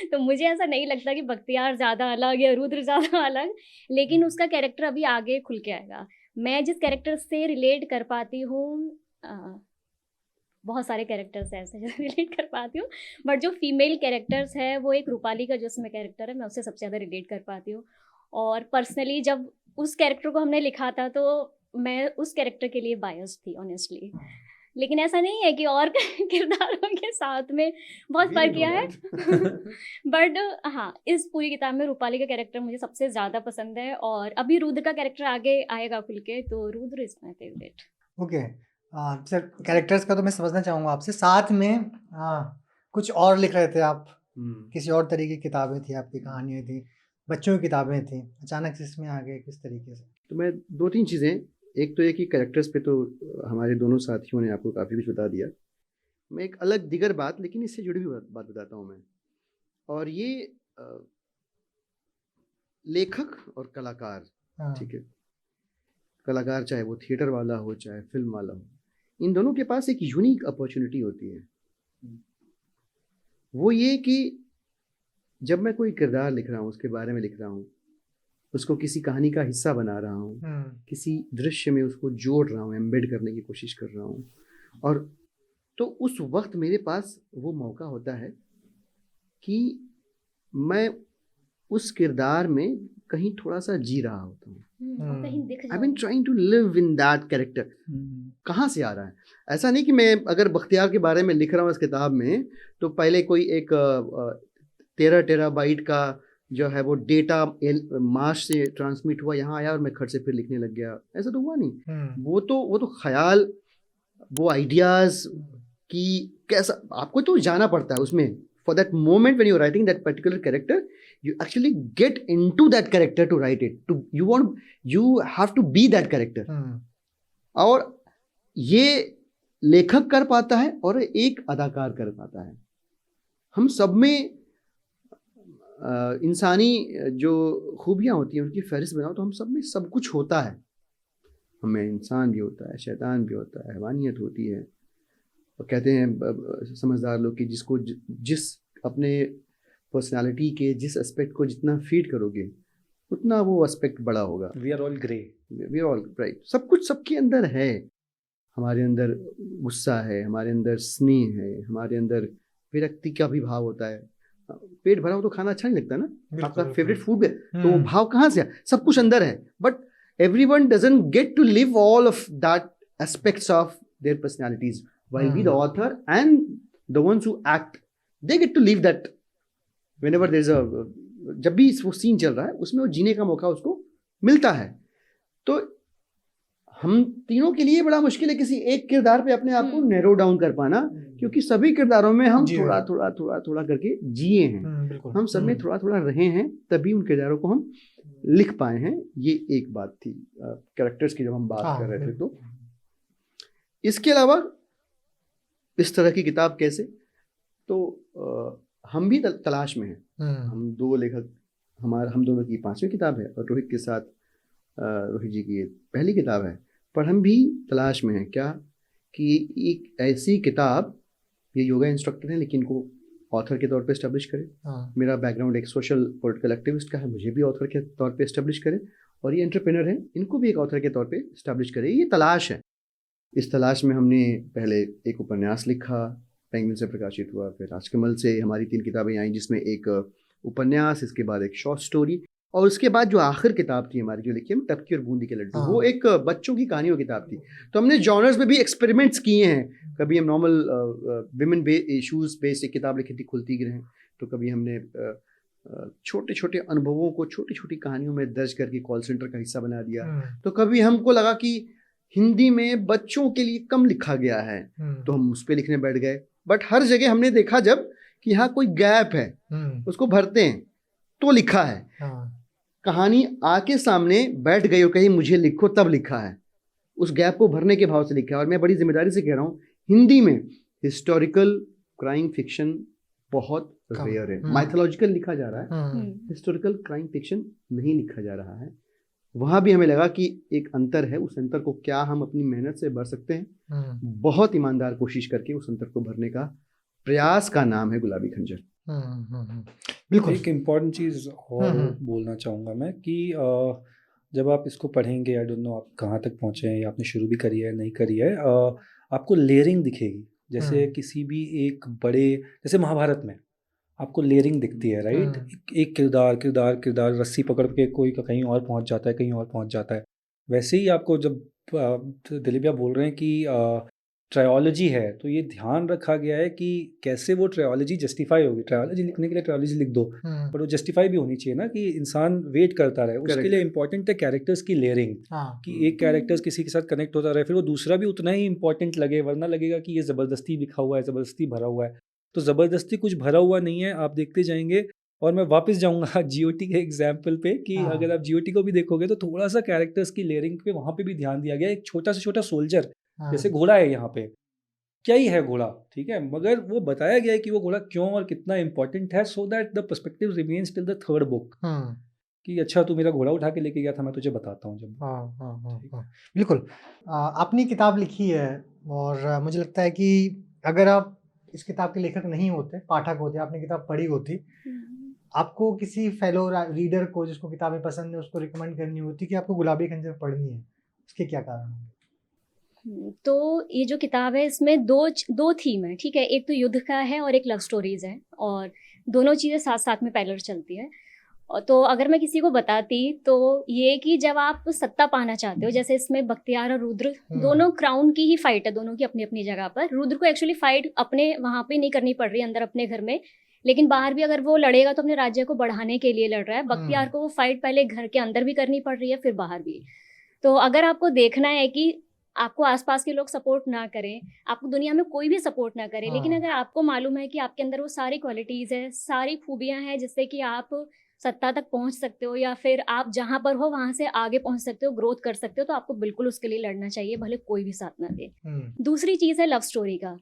तो मुझे ऐसा नहीं लगता कि बख्तियार ज़्यादा अलग या रुद्र ज़्यादा अलग, लेकिन उसका कैरेक्टर अभी आगे खुल के आएगा। मैं जिस कैरेक्टर से रिलेट कर पाती हूँ, बहुत सारे कैरेक्टर्स हैं ऐसे जो रिलेट कर पाती हूँ, बट जो फीमेल कैरेक्टर्स है वो एक रूपाली का जो उसमें कैरेक्टर है, मैं उससे सबसे ज़्यादा रिलेट कर पाती हूँ। और पर्सनली जब उस कैरेक्टर को हमने लिखा था तो मैं उस कैरेक्टर के लिए बायस थी ऑनेस्टली, लेकिन ऐसा नहीं है कि और किरदारों के साथ में बहुत फर्क किया है। बट हाँ, इस पूरी किताब में रूपाली का कैरेक्टर मुझे सबसे ज़्यादा पसंद है, और अभी रुद्र का कैरेक्टर आगे आएगा खुल के, तो Rudra is my favourite. Okay sir, characters का तो मैं समझना चाहूँगा आपसे, साथ में कुछ और लिख रहे थे आप, किसी और तरीके की किताबें थी आपकी, कहानियाँ थी, बच्चों की किताबें थी, अचानक से इसमें आ गए किस तरीके से? तो मैं 2-3 चीज़ें, एक तो ये कि कैरेक्टर्स पे तो हमारे दोनों साथियों ने आपको काफ़ी कुछ बता दिया। मैं एक अलग दिगर बात, लेकिन इससे जुड़ी हुई बात बताता हूँ मैं, और ये लेखक और कलाकार, ठीक है, कलाकार चाहे वो थिएटर वाला हो चाहे फिल्म वाला हो, इन दोनों के पास एक यूनिक अपॉर्चुनिटी होती है। वो ये कि जब मैं कोई किरदार लिख रहा हूँ, उसके बारे में लिख रहा हूँ, उसको किसी कहानी का हिस्सा बना रहा हूँ, किसी दृश्य में उसको जोड़ रहा हूँ, एम्बेड करने की कोशिश कर रहा हूँ, और तो उस वक्त मेरे पास वो मौका होता है कि मैं उस किरदार में कहीं थोड़ा सा जी रहा होता हूँ। और कहीं दिख आई बीन जाओ। Trying to live in that character. कहाँ से आ रहा है? ऐसा नहीं कि मैं अगर बख्तियार के बारे में लिख रहा हूँ इस किताब में तो पहले कोई एक 13 टेराबाइट का जो है वो डेटा मार्स से ट्रांसमिट हुआ, यहाँ आया और मैं खट से फिर लिखने लग गया। ऐसा तो हुआ नहीं। वो तो ख्याल, वो आइडियाज की कैसा आपको तो जाना पड़ता है उसमें। For that moment when you are writing that particular character, you actually get into that character to write it. You have to be that character. और ये लेखक कर पाता है और एक अदाकार कर पाता है। हम सब में इंसानी जो खूबियां होती हैं उनकी फहरिस्त बनाओ तो हम सब में सब कुछ होता है। हमें इंसान भी होता है, शैतान भी होता है, हैवानियत होती है। और कहते हैं समझदार लोग कि जिसको जिस अपने पर्सनालिटी के जिस एस्पेक्ट को जितना फीड करोगे उतना वो एस्पेक्ट बड़ा होगा। We are all grey, we are all right. सब कुछ सबके अंदर है। हमारे अंदर गुस्सा है, हमारे अंदर स्नेह है, हमारे अंदर विरक्ति का भी भाव होता है। पेट भरा हो तो खाना अच्छा नहीं लगता ना। आपका फेवरेट फूड है तो वो भाव कहाँ से? सब कुछ अंदर है। But everyone doesn't get to live all of that aspects of their personalities while be the author and the ones who act they get to live that whenever there is a जब भी वो scene चल रहा है उसमें वो जीने का मौका उसको मिलता है। तो हम तीनों के लिए बड़ा मुश्किल है किसी एक किरदार पे अपने आप को नैरो डाउन कर पाना, क्योंकि सभी किरदारों में हम थोड़ा करके जिए हैं। हम सब में थोड़ा रहे हैं, तभी उन किरदारों को हम लिख पाए हैं। ये एक बात थी कैरेक्टर्स की जब हम बात कर रहे थे। तो इसके अलावा इस तरह की किताब कैसे, तो हम भी तलाश में हैं। हम दो लेखक, हम दोनों की 5वीं किताब है और रोहित के साथ रोहित जी की ये पहली किताब है। पर हम भी तलाश में हैं क्या कि एक ऐसी किताब, ये योगा इंस्ट्रक्टर हैं लेकिन इनको ऑथर के तौर पे एस्टेब्लिश करे। मेरा बैकग्राउंड एक सोशल पॉलिटिकल एक्टिविस्ट का है, मुझे भी ऑथर के तौर पे एस्टेब्लिश करे। और ये एंटरप्रेन्योर हैं, इनको भी एक ऑथर के तौर पे एस्टेब्लिश करे। ये तलाश है। इस तलाश में हमने पहले एक उपन्यास लिखा, पेंगुइन से प्रकाशित हुआ। फिर राजकमल से हमारी 3 किताबें आई, जिसमें एक उपन्यास, इसके बाद एक शॉर्ट स्टोरी, और उसके बाद जो आखिर किताब थी हमारी जो लिखी हम, टपकी और बूंदी के लड्डू, वो एक बच्चों की कहानियों की किताब थी। तो हमने जॉनर्स में भी एक्सपेरिमेंट्स किए हैं। कभी हम नॉर्मल विमेन इशूज़ बेस्ड एक किताब लिखी थी, खुलती ग्रह। तो कभी हमने छोटे छोटे अनुभवों को छोटी छोटी कहानियों में दर्ज करके कॉल सेंटर का हिस्सा बना दिया। तो कभी हमको लगा कि हिंदी में बच्चों के लिए कम लिखा गया है तो हम उस पर लिखने बैठ गए। बट हर जगह हमने देखा जब कि यहाँ कोई गैप है उसको भरते हैं तो लिखा है। कहानी आके सामने बैठ गई और कहीं मुझे लिखो, तब लिखा है। उस गैप को भरने के भाव से लिखा है। और मैं बड़ी जिम्मेदारी से कह रहा हूँ, हिंदी में हिस्टोरिकल क्राइम फिक्शन बहुत रेयर है। माइथोलॉजिकल लिखा जा रहा है, हिस्टोरिकल क्राइम फिक्शन नहीं लिखा जा रहा है। वहाँ भी हमें लगा कि एक अंतर है। उस अंतर को क्या हम अपनी मेहनत से भर सकते हैं? बहुत ईमानदार कोशिश करके उस अंतर को भरने का प्रयास का नाम है गुलाबी खंजर। बिल्कुल। एक इम्पॉर्टेंट चीज़ और बोलना चाहूँगा मैं कि जब आप इसको पढ़ेंगे, आई डोंट नो आप कहाँ तक पहुँचे हैं या आपने शुरू भी करी है नहीं करी है, आपको लेयरिंग दिखेगी। जैसे किसी भी एक बड़े, जैसे महाभारत में आपको लेयरिंग दिखती है, राइट? एक किरदार रस्सी पकड़ के कोई कहीं और पहुंच जाता है, कहीं और पहुंच जाता है। वैसे ही आपको जब दिलीप भैया बोल रहे हैं कि ट्रायोलॉजी है, तो ये ध्यान रखा गया है कि कैसे वो ट्रायोलॉजी जस्टिफाई होगी। ट्रायोलॉजी लिखने के लिए ट्रायोलॉजी लिख दो, पर वो जस्टिफाई भी होनी चाहिए ना, कि इंसान वेट करता रहे। उसके लिए इंपॉर्टेंट है कैरेक्टर्स की लेयरिंग, कि एक कैरेक्टर्स किसी के साथ कनेक्ट होता रहे, फिर वो दूसरा भी उतना ही इंपॉर्टेंट लगे। वरना लगेगा कि ये ज़बरदस्ती लिखा हुआ है, ज़बरदस्ती भरा हुआ है। तो ज़बरदस्ती कुछ भरा हुआ नहीं है, आप देखते जाएंगे। और मैं वापस जाऊंगा जीओटी के एग्जाम्पल पे कि अगर आप जीओटी को भी देखोगे तो थोड़ा सा कैरेक्टर्स की लेयरिंग पे वहाँ पे भी ध्यान दिया गया। एक छोटा से छोटा सोल्जर, जैसे घोड़ा है यहाँ पे, क्या ही है घोड़ा, ठीक है, मगर वो बताया गया है कि वो घोड़ा क्यों और कितना इंपॉर्टेंट है, so that the perspective remains till the 3rd book. कि अच्छा तू मेरा घोड़ा उठा के लेके गया था, मैं तुझे बताता हूँ जब। बिल्कुल। आपने किताब लिखी है और मुझे लगता है कि अगर आप इस किताब के लेखक नहीं होते, पाठक होते, आपने किताब पढ़ी होती, आपको किसी फेलो रीडर को जिसको किताबें पसंद है उसको रिकमेंड करनी होती कि आपको गुलाबी खंजर पढ़नी है, उसके क्या कारण होंगे? तो ये जो किताब है इसमें दो थीम है, ठीक है। एक तो युद्ध का है और एक लव स्टोरीज है, और दोनों चीज़ें साथ साथ में पैरेलल चलती है। और तो अगर मैं किसी को बताती तो ये कि जब आप सत्ता पाना चाहते हो, जैसे इसमें बख्तियार और रुद्र दोनों क्राउन की ही फाइट है, दोनों की अपनी अपनी जगह पर। रुद्र को एक्चुअली फाइट अपने वहाँ पे नहीं करनी पड़ रही अंदर अपने घर में, लेकिन बाहर भी अगर वो लड़ेगा तो अपने राज्य को बढ़ाने के लिए लड़ रहा है। बख्तियार को वो फाइट पहले घर के अंदर भी करनी पड़ रही है, फिर बाहर भी। तो अगर आपको देखना है कि आपको आसपास के लोग सपोर्ट ना करें, आपको दुनिया में कोई भी सपोर्ट ना करे, लेकिन अगर आपको मालूम है कि आपके अंदर वो सारी क्वालिटीज़ है, सारी खूबियां हैं जिससे कि आप सत्ता तक पहुंच सकते हो, या फिर आप जहां पर हो वहां से आगे पहुंच सकते हो, ग्रोथ कर सकते हो, तो आपको बिल्कुल उसके लिए लड़ना चाहिए, भले कोई भी साथ ना दे। दूसरी चीज़ है लव स्टोरी का।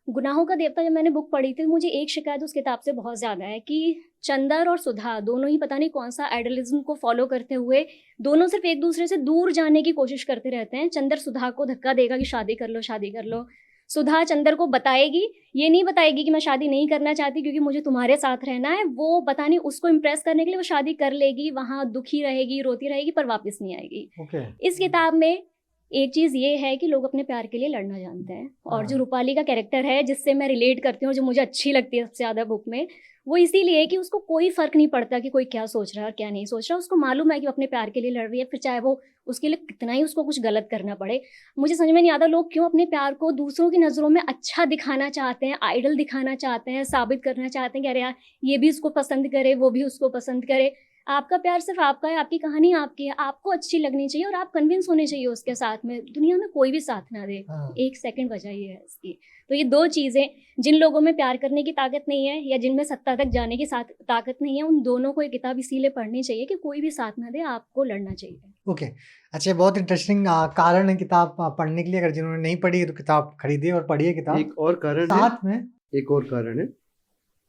गुनाहों का देवता जब मैंने बुक पढ़ी थी, मुझे एक शिकायत उस किताब से बहुत ज़्यादा है कि चंदर और सुधा दोनों ही पता नहीं कौन सा आइडलिज्म को फॉलो करते हुए दोनों सिर्फ एक दूसरे से दूर जाने की कोशिश करते रहते हैं। चंदर सुधा को धक्का देगा कि शादी कर लो, शादी कर लो। सुधा चंदर को बताएगी, ये नहीं बताएगी कि मैं शादी नहीं करना चाहती क्योंकि मुझे तुम्हारे साथ रहना है। वो पता नहीं उसको इम्प्रेस करने के लिए वो शादी कर लेगी, वहाँ दुखी रहेगी, रोती रहेगी, पर वापस नहीं आएगी। इस किताब में एक चीज़ ये है कि लोग अपने प्यार के लिए लड़ना जानते हैं, और जो रूपाली का कैरेक्टर है जिससे मैं रिलेट करती हूँ, जो मुझे अच्छी लगती है सबसे ज़्यादा बुक में, वो इसीलिए कि उसको कोई फ़र्क नहीं पड़ता कि कोई क्या सोच रहा है और क्या नहीं सोच रहा। उसको मालूम है कि वो अपने प्यार के लिए लड़ रही है, फिर चाहे वो उसके लिए कितना ही उसको कुछ गलत करना पड़े। मुझे समझ में नहीं आता लोग क्यों अपने प्यार को दूसरों की नज़रों में अच्छा दिखाना चाहते हैं, आइडल दिखाना चाहते हैं, साबित करना चाहते हैं कि अरे यार ये भी उसको पसंद करे, वो भी उसको पसंद करे। आपका प्यार सिर्फ आपका है, आपकी कहानी आपकी है, आपको अच्छी लगनी चाहिए और आप कन्विंस होने चाहिए उसके साथ में, दुनिया में कोई भी साथ ना दे। एक सेकंड वजह ये है इसकी। तो ये दो चीज़ें, जिन लोगों में प्यार करने की ताकत नहीं है या जिनमें सत्ता तक जाने की ताकत नहीं है, उन दोनों को ये किताब इसीलिए पढ़नी चाहिए कि कोई भी साथ ना दे, आपको लड़ना चाहिए। ओके, अच्छा, बहुत इंटरेस्टिंग कारण है किताब पढ़ने के लिए। अगर जिन्होंने नहीं पढ़ी तो किताब खरीदिए और पढ़िए किताब। एक और कारण साथ में एक और कारण है,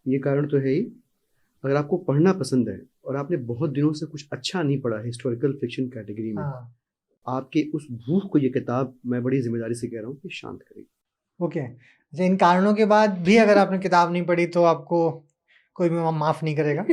ये कारण तो है ही, अगर आपको पढ़ना पसंद है और आपने बहुत दिनों से कुछ अच्छा नहीं पढ़ा हिस्टोरिकल फिक्शन कैटेगरी में, आपके उस भूख को ये किताब, मैं बड़ी जिम्मेदारी से कह रहा हूँ, कि शांत करेगी। ओके, अच्छा, इन कारणों के बाद भी अगर आपने किताब नहीं पढ़ी तो आपको कोई भी माफ़ नहीं करेगा।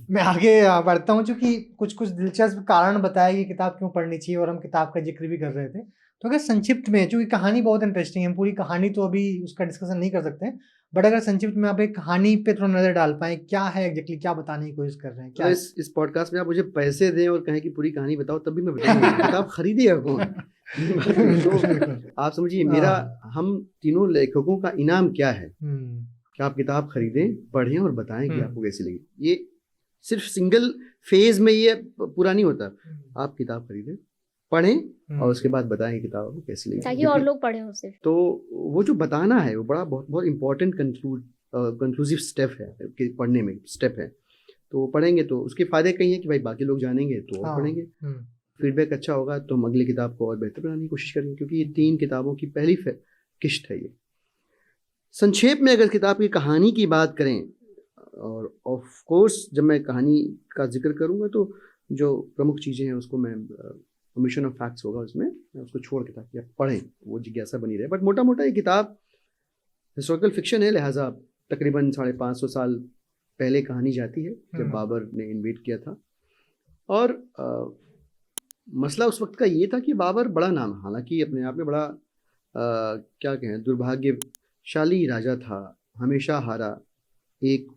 मैं आगे बढ़ता हूँ, चूँकि कुछ कुछ दिलचस्प कारण बताया कि किताब क्यों पढ़नी चाहिए, और हम किताब का जिक्र भी कर रहे थे। तो अगर संक्षिप्त में, चूँकि कहानी बहुत इंटरेस्टिंग है, पूरी कहानी तो अभी उसका डिस्कशन नहीं कर सकते, बट अगर संक्षिप्त में आप एक कहानी पे थोड़ा नज़र डाल पाएँ, क्या है एग्जैक्टली, क्या बताने की कोशिश कर रहे हैं? क्या इस पॉडकास्ट में आप मुझे पैसे दें और कहें कि पूरी कहानी बताओ, तब भी मैं बताऊंगा। किताब खरीदिएगा कौन? तो आप समझिए, हम तीनों लेखकों का इनाम क्या है कि आप किताब खरीदें, पढ़ें और बताएं कि आपको कैसी लगी। ये सिर्फ सिंगल फेज में ये पूरा नहीं होता। आप किताब खरीदें, पढ़ें और उसके बाद बताएं किताब आपको कैसी लगी, ताकि और लोग पढ़ें उसे। तो वो जो बताना है वो बहुत इंपॉर्टेंट कंक्लूसिव स्टेप है कि पढ़ने में स्टेप है। तो वढ़ेंगे तो उसके फ़ायदे कई हैं कि भाई बाकी लोग जानेंगे तो और पढ़ेंगे, फीडबैक अच्छा होगा तो हम अगली किताब को और बेहतर बनाने की कोशिश करेंगे, क्योंकि ये 3 किताबों की पहली किश्त है ये। संक्षेप में अगर किताब की कहानी की बात करें, और ऑफ कोर्स जब मैं कहानी का जिक्र करूँगा तो जो प्रमुख चीज़ें हैं उसको मैं, ओमिशन ऑफ फैक्ट्स होगा उसमें, मैं उसको छोड़ के ताकि आप पढ़ें, वो जिज्ञासा बनी रहे। बट मोटा मोटा ये किताब हिस्टोरिकल फिक्शन है, लिहाजा तकरीबन 550 साल पहले कहानी जाती है जब बाबर ने इन्वेड किया था। और मसला उस वक्त का ये था कि बाबर बड़ा नाम, हालांकि अपने आप में बड़ा क्या कहें, दुर्भाग्यशाली राजा था, हमेशा हारा, एक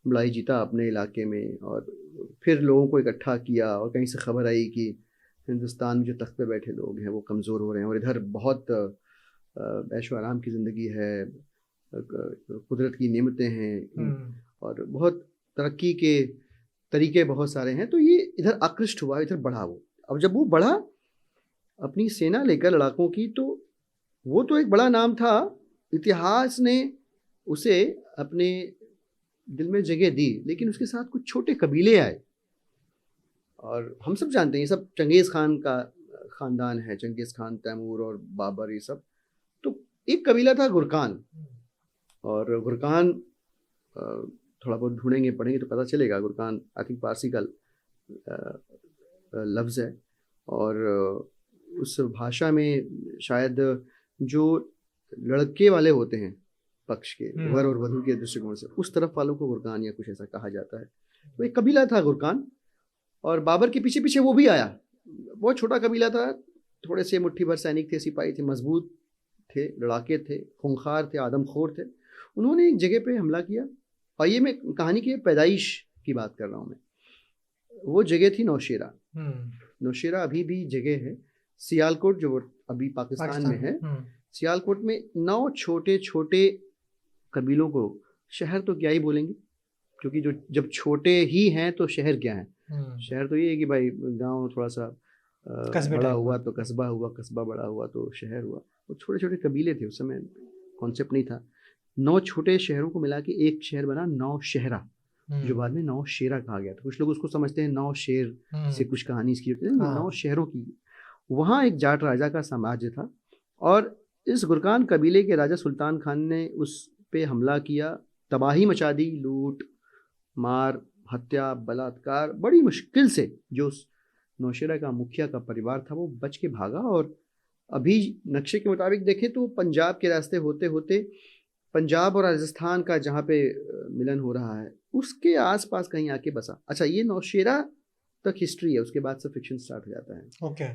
लड़ाई जीता अपने इलाके में और फिर लोगों को इकट्ठा किया, और कहीं से खबर आई कि हिंदुस्तान में जो तख्त पे बैठे लोग हैं वो कमज़ोर हो रहे हैं और इधर बहुत ऐशो आराम की ज़िंदगी है, कुदरत की नेमतें हैं और बहुत तरक्की के तरीके बहुत सारे हैं। तो ये इधर आकृष्ट हुआ, इधर बढ़ा वो। अब जब वो बढ़ा अपनी सेना लेकर लड़ाकों की, तो वो तो एक बड़ा नाम था, इतिहास ने उसे अपने दिल में जगह दी, लेकिन उसके साथ कुछ छोटे कबीले आए। और हम सब जानते हैं ये सब चंगेज़ खान का ख़ानदान है, चंगेज़ खान, तैमूर और बाबर, ये सब। तो एक कबीला था गुरकान, और गुरकान थोड़ा बहुत ढूंढेंगे पढ़ेंगे तो पता चलेगा, गुरकान आई थिंक पारसी का लफ्ज़ है, और उस भाषा में शायद जो लड़के वाले होते हैं पक्ष के, वर और वधू के दृष्टिकोण से, उस तरफ वालों को गुरकान या कुछ ऐसा कहा जाता है। तो एक कबीला था गुरकान, और बाबर के पीछे पीछे वो भी आया। बहुत छोटा कबीला था, थोड़े से मुट्ठी भर सैनिक थे, सिपाही थे, मजबूत थे, लड़ाके थे, खूंखार थे, आदमखोर थे। उन्होंने एक जगह पे हमला किया, और ये मैं कहानी की पैदाइश की बात कर रहा हूँ मैं। वो जगह थी नौशेरा। नौशेरा अभी भी जगह है, सियालकोट जो अभी पाकिस्तान में है। सियालकोट में 9 छोटे छोटे कबीलों को, शहर तो क्या ही बोलेंगे, क्योंकि जो जब छोटे ही हैं तो शहर क्या है। शहर तो ये है कि भाई गांव थोड़ा सा बड़ा हुआ तो कस्बा हुआ, कस्बा बड़ा हुआ तो शहर हुआ। वो छोटे छोटे कबीले थे, उस समय कॉन्सेप्ट नहीं था। 9 छोटे शहरों को मिला के एक शहर बना नौशहरा, जो बाद में नौशेरा कहा गया था। कुछ लोग उसको समझते हैं नौशेर से, कुछ कहानी इसकी 9 शहरों की। वहाँ एक जाट राजा का साम्राज्य था, और इस गुरकान कबीले के राजा सुल्तान खान ने उस पे हमला किया, तबाही मचा दी, लूट मार, हत्या, बलात्कार। बड़ी मुश्किल से जो नौशेरा का मुखिया का परिवार था वो बच के भागा। और अभी नक्शे के मुताबिक देखें तो पंजाब के रास्ते होते होते पंजाब और राजस्थान का जहाँ पे मिलन हो रहा है उसके आसपास कहीं आके बसा। अच्छा, ये नौशेरा तक हिस्ट्री है, उसके बाद से फिक्शन स्टार्ट हो जाता है। ओके।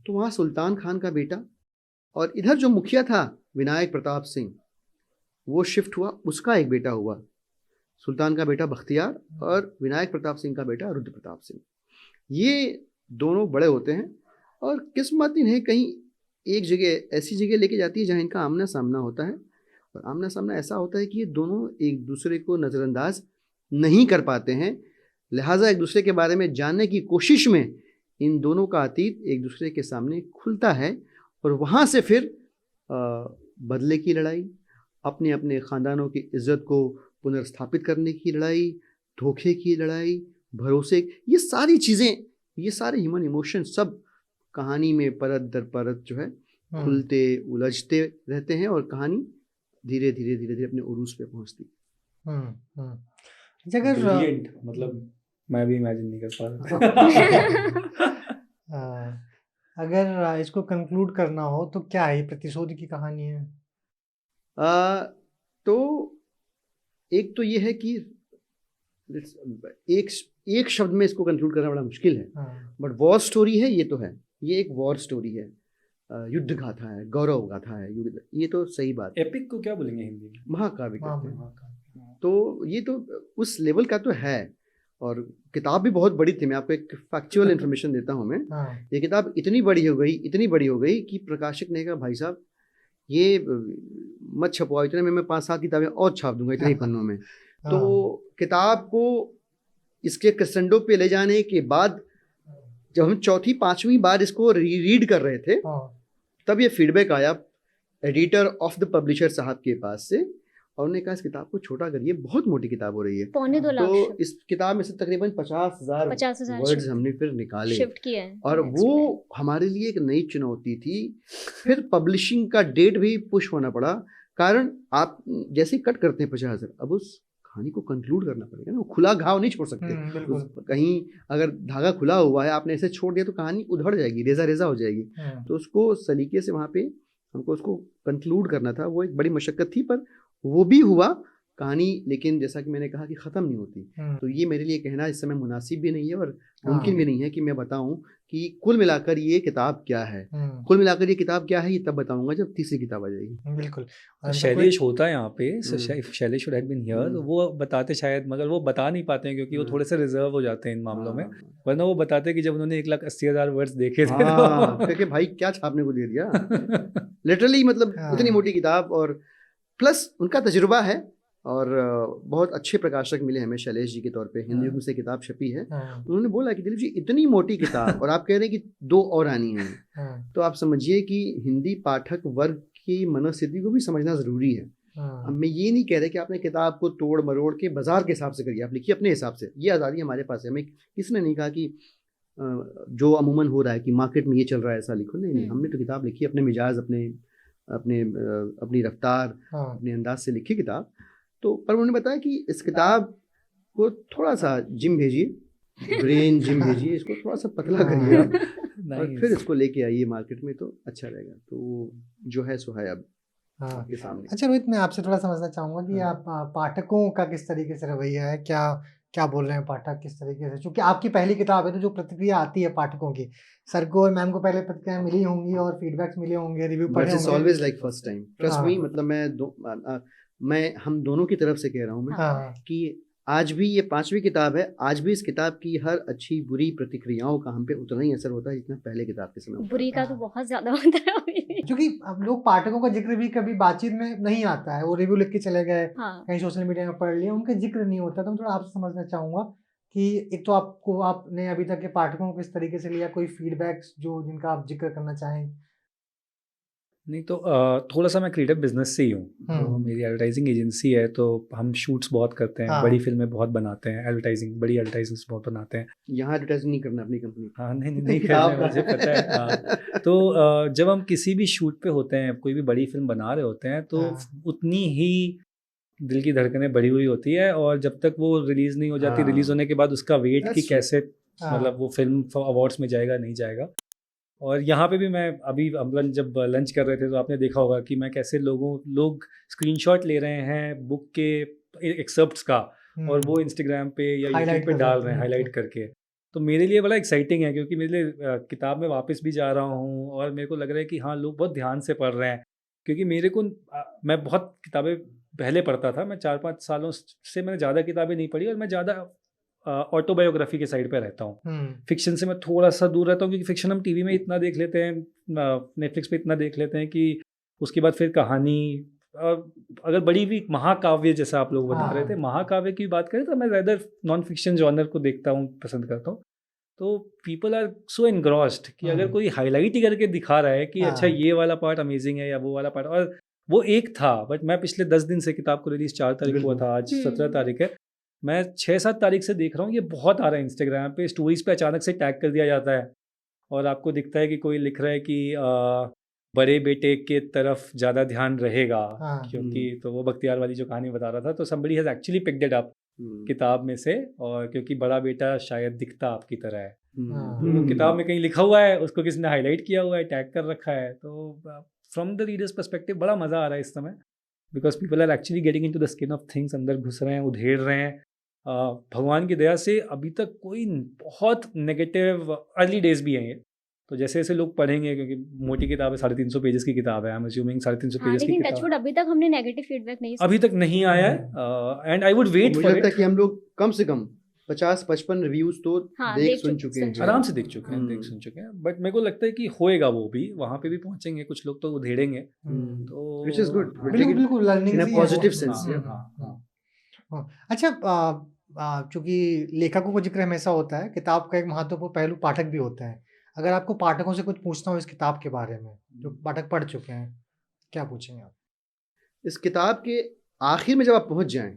तो वहाँ सुल्तान खान का बेटा, और इधर जो मुखिया था विनायक प्रताप सिंह, वो शिफ्ट हुआ, उसका एक बेटा हुआ, सुल्तान का बेटा बख्तियार, और विनायक प्रताप सिंह का बेटा रुद्र प्रताप सिंह। ये दोनों बड़े होते हैं, और किस्मत इन्हें कहीं एक जगह, ऐसी जगह लेके जाती है जहाँ इनका आमना सामना होता है। और आमना सामना ऐसा होता है कि ये दोनों एक दूसरे को नज़रअंदाज नहीं कर पाते हैं, लिहाजा एक दूसरे के बारे में जानने की कोशिश में इन दोनों का अतीत एक दूसरे के सामने खुलता है। और वहाँ से फिर बदले की लड़ाई, अपने अपने ख़ानदानों की इज़्ज़त को पुनर्स्थापित करने की लड़ाई, धोखे की लड़ाई, भरोसे, ये सारी चीज़ें, ये सारे ह्यूमन इमोशन सब कहानी में परत दर परत जो है खुलते उलझते रहते हैं, और कहानी धीरे धीरे धीरे धीरे अपने उरूज पे पहुंचती। ब्रिलियंट, मतलब मैं भी इमेजिन नहीं कर पा रहा। अगर इसको कंक्लूड करना हो तो क्या है, प्रतिशोध की कहानी है? तो एक तो ये है कि एक शब्द में इसको कंक्लूड करना बड़ा मुश्किल है, बट वॉर स्टोरी है, ये तो है, ये एक वॉर स्टोरी है, युद्ध गाथा है, गौरव गाथा है, ये तो सही बात है। एपिक को क्या बोलेंगे हिंदी में? महाकाव्य कहते हैं। तो ये तो उस लेवल का तो है, और किताब भी बहुत बड़ी थी। मैं आपको एक फैक्चुअल इन्फॉर्मेशन देता हूँ मैं। ये किताब इतनी बड़ी हो गई कि प्रकाशक ने कहा भाई साहब ये मत छपवाओ, इतने में मैं 5-7 किताबें और छाप दूंगा इतने ही पन्नों में। तो किताब को इसके क्रसेंडो पे ले जाने के बाद जब हम 4वीं-5वीं बार इसको रीड कर रहे थे, तब ये फीडबैक आया एडिटर ऑफ द पब्लिशर साहब के पास से, और उन्होंने कहा इस किताब को छोटा करिए, बहुत मोटी किताब हो रही है। 2.25 लाख। तो इस किताब में से तकरीबन 50,000 वर्ड्स हमने फिर निकाले, शिफ्ट किए हैं, और वो हमारे लिए एक नई चुनौती थी। फिर पब्लिशिंग का डेट भी पुश होना पड़ा, कारण आप जैसे ही कट करते हैं 50,000, अब उस कहानी को कंक्लूड करना पड़ेगा ना, खुला घाव नहीं छोड़ सकते। कहीं अगर धागा खुला हुआ है, आपने ऐसे छोड़ दिया तो कहानी उधड़ जाएगी, रेजा रेजा हो जाएगी। तो उसको सलीके से वहाँ पे हमको उसको कंक्लूड करना था, वो एक बड़ी मशक्कत थी, पर वो भी हुआ कहानी। लेकिन जैसा कि मैंने कहा कि ख़त्म नहीं होती, तो ये मेरे लिए कहना इस समय मुनासिब भी नहीं है और मुमकिन भी नहीं है कि मैं बताऊं कि कुल मिलाकर ये किताब क्या है। कुल मिलाकर ये किताब क्या है ये तब बताऊंगा जब तीसरी किताब आ जाएगी। बिल्कुल। शैलेश होता है यहाँ पे, Shailesh should have been here, तो वो बताते शायद, मगर वो बता नहीं पाते हैं क्योंकि वो थोड़े से रिजर्व हो जाते हैं इन मामलों में। वरना वो बताते कि जब उन्होंने 1,80,000 वर्ड्स देखे थे क्योंकि भाई क्या छापने को दे दिया लिटरली, मतलब इतनी मोटी किताब, और प्लस उनका तजुर्बा है, और बहुत अच्छे प्रकाशक मिले हमें शैलेश जी के तौर पे, हिंदी में से किताब छपी है। उन्होंने बोला कि दिलीप जी इतनी मोटी किताब और आप कह रहे हैं कि 2 और आनी है, तो आप समझिए कि हिंदी पाठक वर्ग की मनोस्थिति को भी समझना ज़रूरी है। अब मैं ये नहीं कह रहा कि आपने किताब को तोड़ मरोड़ के बाजार के हिसाब से करिए, आप लिखिए अपने हिसाब से, ये आज़ादी हमारे पास है। हमें किसी ने नहीं कहा कि जो अमूमन हो रहा है कि मार्केट में ये चल रहा है ऐसा लिखो, नहीं, हमने तो किताब लिखी अपने मिजाज, अपनी रफ्तार, अपने अंदाज से लिखी किताब। तो पर उन्होंने बताया कि इस किताब को थोड़ा सा जिम भेजिए, ब्रेन जिम भेजिए, इसको थोड़ा सा पतला करिए आप, और फिर इसको लेके आइए मार्केट में तो अच्छा रहेगा। तो जो है सो है अब आपके सामने। अच्छा रोहित, मैं आपसे थोड़ा समझना चाहूँगा कि आप पाठकों का किस तरीके से रवैया है, क्या क्या बोल रहे हैं पाठक किस तरीके से, क्योंकि आपकी पहली किताब है तो जो प्रतिक्रिया आती है पाठकों की, सर को और मैम को पहले प्रतिक्रिया मिली होंगी और फीडबैक्स मिले होंगे, रिव्यू बट पढ़े इट्स होंगे। Always like first time, trust me. हाँ। मतलब मैं हम दोनों की तरफ से कह रहा हूँ मैं हाँ कि आज भी ये 5वीं किताब है, आज भी इस किताब की हर अच्छी बुरी प्रतिक्रियाओं का हम पे उतना ही असर होता है जितना पहले किताब के समय होता बुरी का तो हाँ। बहुत ज्यादा होता है अभी भी। क्योंकि अब लोग पाठकों का जिक्र भी कभी बातचीत में नहीं आता है, वो रिव्यू लिख के चले गए, हाँ कहीं सोशल मीडिया में पढ़ लिया, उनका जिक्र नहीं होता। तो मैं थोड़ा आपसे समझना चाहूंगा कि एक तो आपने अभी तक के पाठकों को किस तरीके से लिया, कोई फीडबैक्स जो जिनका आप जिक्र करना चाहें। नहीं तो थोड़ा सा मैं क्रिएटिव बिजनेस से ही हूँ, तो मेरी एडवर्टाइजिंग एजेंसी है, तो हम शूट्स बहुत करते हैं, हाँ। बड़ी फिल्में बहुत बनाते हैं, बड़ी एडवर्टाइजिंग बहुत बनाते हैं। है। यहाँ एडवर्टाइजिंग नहीं करना अपनी कंपनी। हाँ नहीं किताब करना, मुझे पता है। हाँ, तो जब हम किसी भी शूट पे होते हैं, कोई भी बड़ी फिल्म बना रहे होते हैं, तो हाँ। उतनी ही दिल की धड़कनें बढ़ी हुई होती है, और जब तक वो रिलीज नहीं हो जाती, हाँ। रिलीज होने के बाद उसका वेट कि That's true. कैसे हाँ। मतलब वो फिल्म अवार्ड्स में जाएगा नहीं जाएगा। और यहाँ पे भी मैं अभी जब लंच कर रहे थे तो आपने देखा होगा कि मैं कैसे लोग स्क्रीनशॉट ले रहे हैं बुक के एक्सर्प्ट्स का, और वो इंस्टाग्राम पे या Highlight यूट्यूब पे कर डाल देते रहे हैं हैं। हाईलाइट करके। तो मेरे लिए बड़ा एक्साइटिंग है, क्योंकि मेरे लिए किताब में वापस भी जा रहा हूँ, और मेरे को लग रहा है कि हाँ, लोग बहुत ध्यान से पढ़ रहे हैं। क्योंकि मेरे को मैं बहुत किताबें पहले पढ़ता था, मैं 4-5 सालों से मैंने ज़्यादा किताबें नहीं पढ़ी, और मैं ज़्यादा ऑटोबायोग्राफी के साइड पे रहता हूँ। फिक्शन से मैं थोड़ा सा दूर रहता हूँ, क्योंकि फिक्शन हम टीवी में इतना देख लेते हैं, नेटफ्लिक्स पे इतना देख लेते हैं कि उसके बाद फिर कहानी, अगर बड़ी भी महाकाव्य जैसा आप लोग बता रहे थे, महाकाव्य की बात करें तो मैं ज़्यादा नॉन फिक्शन जॉनर को देखता हूँ, पसंद करता हूँ। तो पीपल आर सो एनग्रॉस्ड कि अगर कोई हाईलाइट ही करके दिखा रहा है कि अच्छा ये वाला पार्ट अमेजिंग है या वो वाला पार्ट, और वो एक था। बट मैं पिछले 10 दिन से, किताब को रिलीज 4 तारीख को था, आज 17 तारीख है, मैं 6-7 तारीख से देख रहा हूँ, ये बहुत आ रहा है इंस्टाग्राम पे, स्टोरीज पे अचानक से टैग कर दिया जाता है, और आपको दिखता है कि कोई लिख रहा है कि बड़े बेटे के तरफ ज़्यादा ध्यान रहेगा, क्योंकि तो वो बख्तियार वाली जो कहानी बता रहा था, तो somebody has actually picked it up किताब में से, और क्योंकि बड़ा बेटा शायद दिखता आपकी तरह है, तो किताब में कहीं लिखा हुआ है, उसको किसी ने हाईलाइट किया हुआ है, टैग कर रखा है। तो फ्रॉम द रीडर्स पर्सपेक्टिव बड़ा मज़ा आ रहा है इस समय, because people are actually getting into the skin of things, अंदर घुस रहे हैं, उधेड़ रहे हैं। भगवान की दया से अभी तक कोई बहुत नेगेटिव, अर्ली डेज भी हैं ये, तो जैसे जैसे लोग पढ़ेंगे, क्योंकि मोटी किताब है, 350 पेजेस की किताब है, आई एम अज्यूमिंग 350 पेजेस की लेकिन किताब टचवुड अभी तक हमने नेगेटिव फीडबैक नहीं अभी तक नहीं आया है, एंड आई वुड वेट मुझे फॉर लगता है इट। कि हम लोग कम से कम 50-55 रिव्यूज तो देख सुन चुके हैं, आराम से देख चुके हैं, बट मेरे को लगता है कि होएगा, वो भी वहाँ पे भी पहुँचेंगे, कुछ लोग तो उधेड़ेंगे, तो which is good. बिल्कुल learning in a positive sense, अच्छा, चूंकि लेखकों को जिक्र हमेशा होता है, किताब का एक महत्वपूर्ण पहलू पाठक भी होता है। अगर आपको पाठकों से कुछ पूछना हो इस किताब के बारे में, जो पाठक पढ़ चुके हैं, क्या पूछेंगे आप? इस किताब के आखिर में जब आप पहुंच जाएं,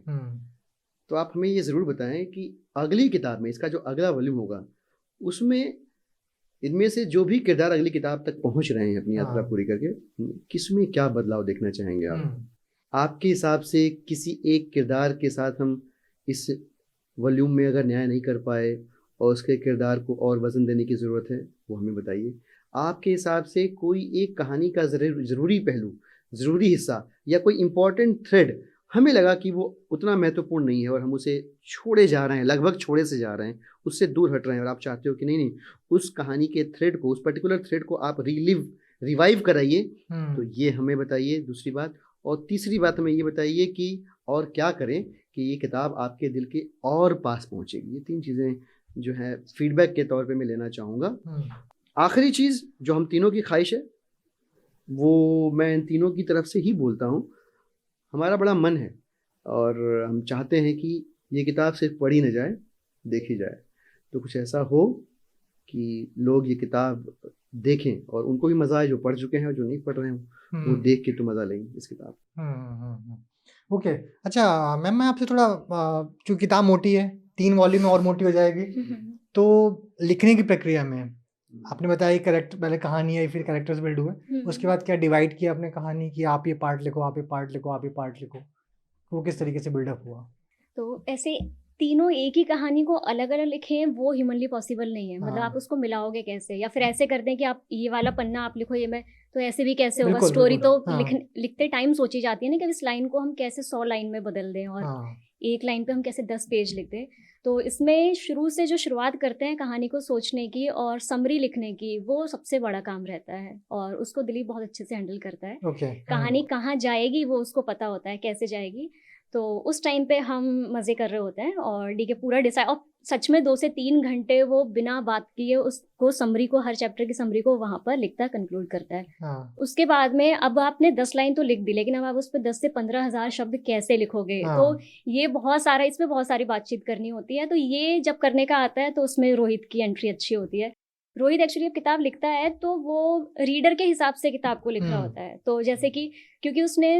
तो आप हमें ये ज़रूर बताएं कि अगली किताब में, इसका जो अगला वॉल्यूम होगा, उसमें इनमें से जो भी किरदार अगली किताब तक पहुंच रहे हैं अपनी यात्रा पूरी करके, किसमें क्या बदलाव देखना चाहेंगे आप? आपके हिसाब से किसी एक किरदार के साथ हम इस वॉल्यूम में अगर न्याय नहीं कर पाए और उसके किरदार को और वज़न देने की ज़रूरत है, वो हमें बताइए। आपके हिसाब से कोई एक कहानी का ज़रूरी पहलू, ज़रूरी हिस्सा, या कोई इम्पॉर्टेंट थ्रेड हमें लगा कि वो उतना महत्वपूर्ण नहीं है और हम उसे छोड़े जा रहे हैं, लगभग छोड़े से जा रहे हैं, उससे दूर हट रहे हैं, और आप चाहते हो कि नहीं, उस कहानी के थ्रेड को, उस पर्टिकुलर थ्रेड को आप रिवाइव कराइए, तो ये हमें बताइए, दूसरी बात। और तीसरी बात हमें ये बताइए कि और क्या करें कि ये किताब आपके दिल के और पास पहुँचेगी। ये 3 चीज़ें जो है फीडबैक के तौर पे मैं लेना चाहूँगा। आखिरी चीज़ जो हम तीनों की ख्वाहिश है, वो मैं इन तीनों की तरफ से ही बोलता हूँ। हमारा बड़ा मन है और हम चाहते हैं कि ये किताब सिर्फ पढ़ी न जाए, देखी जाए। तो कुछ ऐसा हो कि लोग ये किताब देखें और उनको भी मज़ा आए, जो पढ़ चुके हैं और जो नहीं पढ़ रहे हों, वो देख के तो मज़ा लेंगे इस किताब। ओके, अच्छा मैम, मैं आपसे थोड़ा, क्योंकि किताब मोटी है, 3 वॉल्यूम में और मोटी हो जाएगी, तो लिखने की प्रक्रिया में आपने बताया कैरेक्टर, पहले कहानी आई, फिर कैरेक्टर्स बिल्ड हुए, उसके बाद क्या डिवाइड किया आपने कहानी की, आप ये पार्ट लिखो, आप ये पार्ट लिखो, आप ये पार्ट लिखो, वो किस तरीके से बिल्डअप हुआ? तो ऐसे तीनों एक ही कहानी को अलग अलग लिखें, वो ह्यूमनली पॉसिबल नहीं है। मतलब आप उसको मिलाओगे कैसे, या फिर ऐसे कर दें कि आप ये वाला पन्ना आप लिखो, ये मैं, तो ऐसे भी कैसे होगा? स्टोरी तो लिखते टाइम सोची जाती है ना कि इस लाइन को हम कैसे 100 लाइन में बदल दें, और एक लाइन पे हम कैसे 10 पेज लिख दें। तो इसमें शुरू से जो शुरुआत करते हैं कहानी को सोचने की और समरी लिखने की, वो सबसे बड़ा काम रहता है और उसको दिलीप बहुत अच्छे से हैंडल करता है। ओके। कहानी कहाँ जाएगी वो उसको पता होता है, कैसे जाएगी। तो उस टाइम पे हम मज़े कर रहे होते हैं और डीके पूरा डिसाइड, और सच में 2 से 3 घंटे वो बिना बात किए उसको समरी को, हर चैप्टर की समरी को वहाँ पर लिखता, कंक्लूड करता है। हाँ। उसके बाद में अब आपने 10 लाइन तो लिख दी, लेकिन अब आप उस पर 10 से 15 हज़ार शब्द कैसे लिखोगे? हाँ। तो ये बहुत सारा, इसमें बहुत सारी बातचीत करनी होती है। तो ये जब करने का आता है तो उसमें रोहित की एंट्री अच्छी होती है। रोहित एक्चुअली अब किताब लिखता है तो वो रीडर के हिसाब से किताब को लिख रहा होता है। तो जैसे कि क्योंकि उसने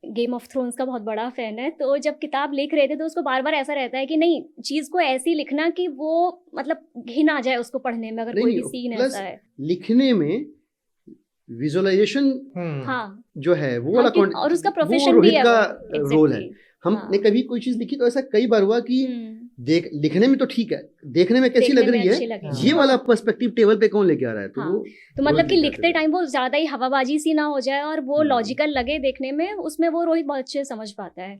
गेम ऑफ थ्रोन्स का बहुत बड़ा फैन है, तो जब किताब लिख रहे थे तो उसको बार बार ऐसा रहता है कि नहीं, चीज़ को ऐसी लिखना कि वो मतलब घिन आ जाए उसको पढ़ने में, अगर कोई भी सीन प्लस ऐसा है। लिखने में विजुअलाइजेशन हाँ जो है वो हाँ, वाला और उसका वो प्रोफेशन भी रोहित है का वो, रोल है। exactly। हमने कभी कोई चीज लिखी तो ऐसा कई बार हुआ कि देख लिखने में तो ठीक है, देखने में कैसी देखने लग में रही अच्छी है, लगेगी। ये वाला हाँ। पर्सपेक्टिव टेबल पे कौन लेके आ रहा है, तो हाँ। वो तो मतलब रोहित कि लेके लिखते आते टाइम वो ज़्यादा ही हवाबाजी सी ना हो जाए और वो लॉजिकल लगे देखने में, उसमें वो रोहित बहुत अच्छे से समझ पाता है।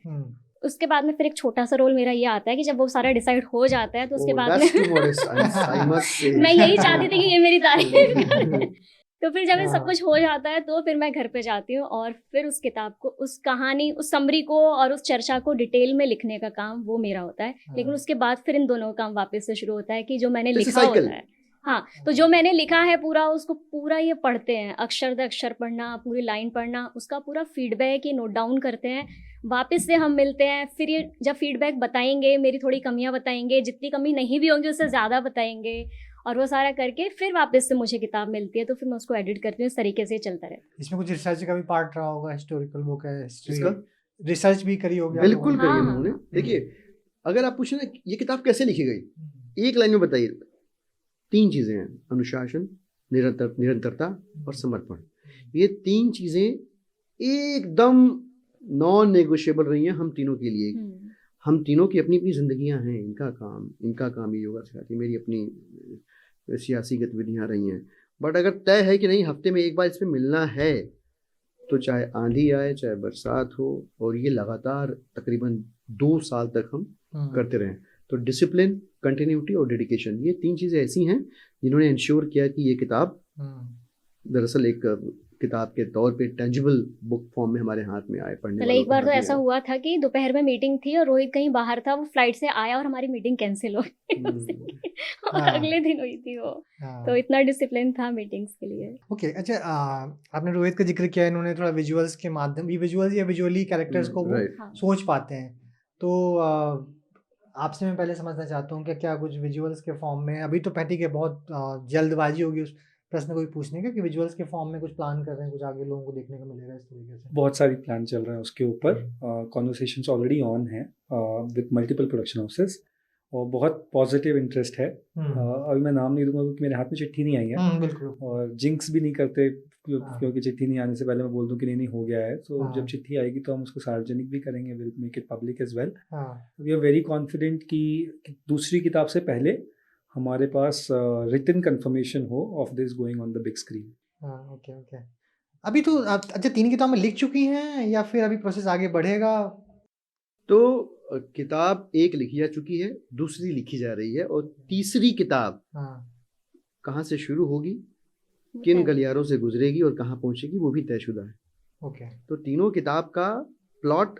उसके बाद में फिर एक छोटा सा रोल मेरा ये आता है कि जब वो सारा डिसाइड हो जाता है तो उसके बाद that's too में modest, I must say। मैं यही चाहती थी कि ये मेरी तारीफ करे। तो फिर जब ये हाँ। सब कुछ हो जाता है तो फिर मैं घर पे जाती हूँ और फिर उस किताब को, उस कहानी, उस समरी को और उस चर्चा को डिटेल में लिखने का काम वो मेरा होता है। लेकिन उसके बाद फिर इन दोनों का काम वापस से शुरू होता है कि जो मैंने It's a लिखा cycle। होता है, हाँ, तो जो मैंने लिखा है पूरा, उसको पूरा ये पढ़ते हैं, अक्षर द अक्षर पढ़ना, पूरी लाइन पढ़ना, उसका पूरा फीडबैक ये नोट डाउन करते हैं। वापस से हम मिलते हैं, फिर ये जब फीडबैक बताएंगे, मेरी थोड़ी कमियां बताएंगे, जितनी कमी नहीं भी होंगी उससे ज़्यादा बताएंगे, और वो सारा करके फिर वापस से मुझे किताब मिलती है तो फिर मैं उसको एडिट करती हूँ। इस तरीके से चलता रहता है। इसमें कुछ रिसर्च का भी पार्ट रहा होगा, हिस्टोरिकल बुक है, हिस्ट्री इसका रिसर्च भी करी होगी आप बिल्कुल लोगों ने? करिए हाँ, उन्होंने। हाँ। देखिए, अगर आप पूछे ना ये किताब कैसे लिखी गई, एक लाइन में बताइए। 3 चीजें हैं, अनुशासन, निरंतरता और समर्पण। ये 3 चीजें एकदम नॉन नेगोशिएबल रही हैं हम तीनों के लिए। हम तीनों की अपनी अपनी जिंदगियां हैं, इनका काम ये योगा सिखाती, मेरी अपनी सियासी गतिविधियां रही हैं। बट अगर तय है कि नहीं हफ्ते में एक बार इसमें मिलना है, तो चाहे आंधी आए चाहे बरसात हो, और ये लगातार तकरीबन 2 साल तक हम करते रहे। तो डिसिप्लिन, कंटिन्यूटी और डेडिकेशन, ये 3 चीज़ें ऐसी हैं जिन्होंने इंश्योर किया कि ये किताब दरअसल एक किताब के तौर पे टेंजिबल बुक फॉर्म में हमारे हाथ में आए, पढ़ने वालों एक बार के तो हाथ में ऐसा आए। हुआ था कि दोपहर में मीटिंग थी और रोहित कहीं बाहर था, वो फ्लाइट से आया और हमारी मीटिंग कैंसिल हो गई और हाँ। अगले दिन हुई थी वो। हाँ। तो इतना डिसिप्लिन था मीटिंग्स के लिए। ओके। अच्छा, आपने रोहित का जिक्र किया, इन्होंने थोड़ा विजुअल्स के माध्यम, ये विजुअल्स या विजुअली कैरेक्टर्स को वो राइट। हाँ। सोच पाते हैं। तो आपसे मैं पहले समझना चाहता हूँ कि क्या कुछ विजुअल्स के फॉर्म में, अभी तो ठीक है बहुत जल्दबाजी होगी उस प्रश्न को भी पूछने का, कि विजुअल्स के फॉर्म में कुछ प्लान कर रहे हैं, कुछ आगे लोगों को देखने को मिलेगा इस तरीके से? बहुत सारी प्लान चल रहे हैं उसके ऊपर, कॉन्वर्सेशंस ऑलरेडी ऑन है विद मल्टीपल प्रोडक्शन हाउसेस, और बहुत पॉजिटिव इंटरेस्ट है। अभी मैं नाम नहीं दूंगा क्योंकि मेरे हाथ में चिट्ठी नहीं आई है, बिल्कुल। और जिंक्स भी नहीं करते हाँ। क्योंकि चिट्ठी नहीं आने से पहले मैं बोल दूं कि नहीं हो गया है। तो हाँ। जब चिट्ठी आएगी तो हम उसको सार्वजनिक भी करेंगे, will make it public as well. हाँ। वी आर वेरी कॉन्फिडेंट कि दूसरी किताब से पहले हमारे पास रिटन कंफर्मेशन हो of this going on the big screen. हाँ, ओके ओके। अभी तो अच्छा 3 किताबें लिख चुकी हैं या फिर अभी प्रोसेस आगे बढ़ेगा? तो किताब 1 लिखी जा चुकी है, दूसरी लिखी जा रही है, और तीसरी किताब हाँ। कहाँ से शुरू होगी, किन गलियारों से गुजरेगी और कहाँ पहुँचेगी, वो भी तयशुदा है। ओके। तो तीनों किताब का प्लॉट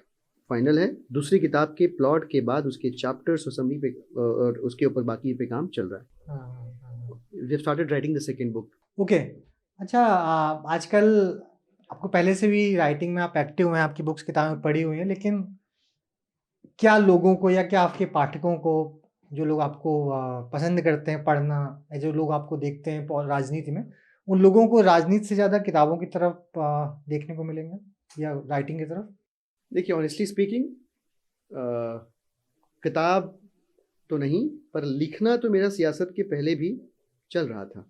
फाइनल है। दूसरी किताब के प्लॉट के बाद उसके चैप्टर्स और समरी पे और उसके ऊपर बाकी पे काम चल रहा है। We have started writing the second book. Okay. अच्छा, आजकल आपको पहले से भी राइटिंग में आप एक्टिव हैं, आपकी बुक्स किताबें पढ़ी हुई हैं, लेकिन क्या लोगों को या क्या आपके पाठकों को, जो लोग आपको पसंद करते हैं पढ़ना, या जो लोग आपको देखते हैं राजनीति में, उन लोगों को राजनीति से ज़्यादा किताबों की तरफ देखने को मिलेंगे या राइटिंग की तरफ? देखिए, ऑनेस्टली स्पीकिंग, किताब तो नहीं, पर लिखना तो मेरा सियासत के पहले भी चल रहा था।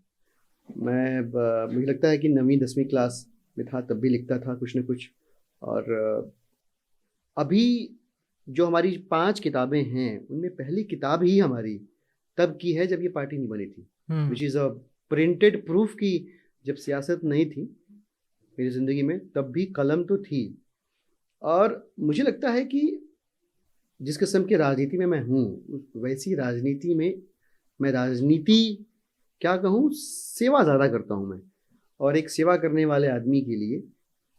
मुझे लगता है कि 9वीं 10वीं क्लास में था तब भी लिखता था कुछ न कुछ। और अभी जो हमारी 5 किताबें हैं उनमें पहली किताब ही हमारी तब की है जब ये पार्टी नहीं बनी थी, which is a printed proof कि जब सियासत नहीं थी मेरी ज़िंदगी में तब भी कलम तो थी। और मुझे लगता है कि जिस किस्म की राजनीति में मैं हूँ, वैसी राजनीति में मैं राजनीति क्या कहूँ, सेवा ज़्यादा करता हूँ मैं। और एक सेवा करने वाले आदमी के लिए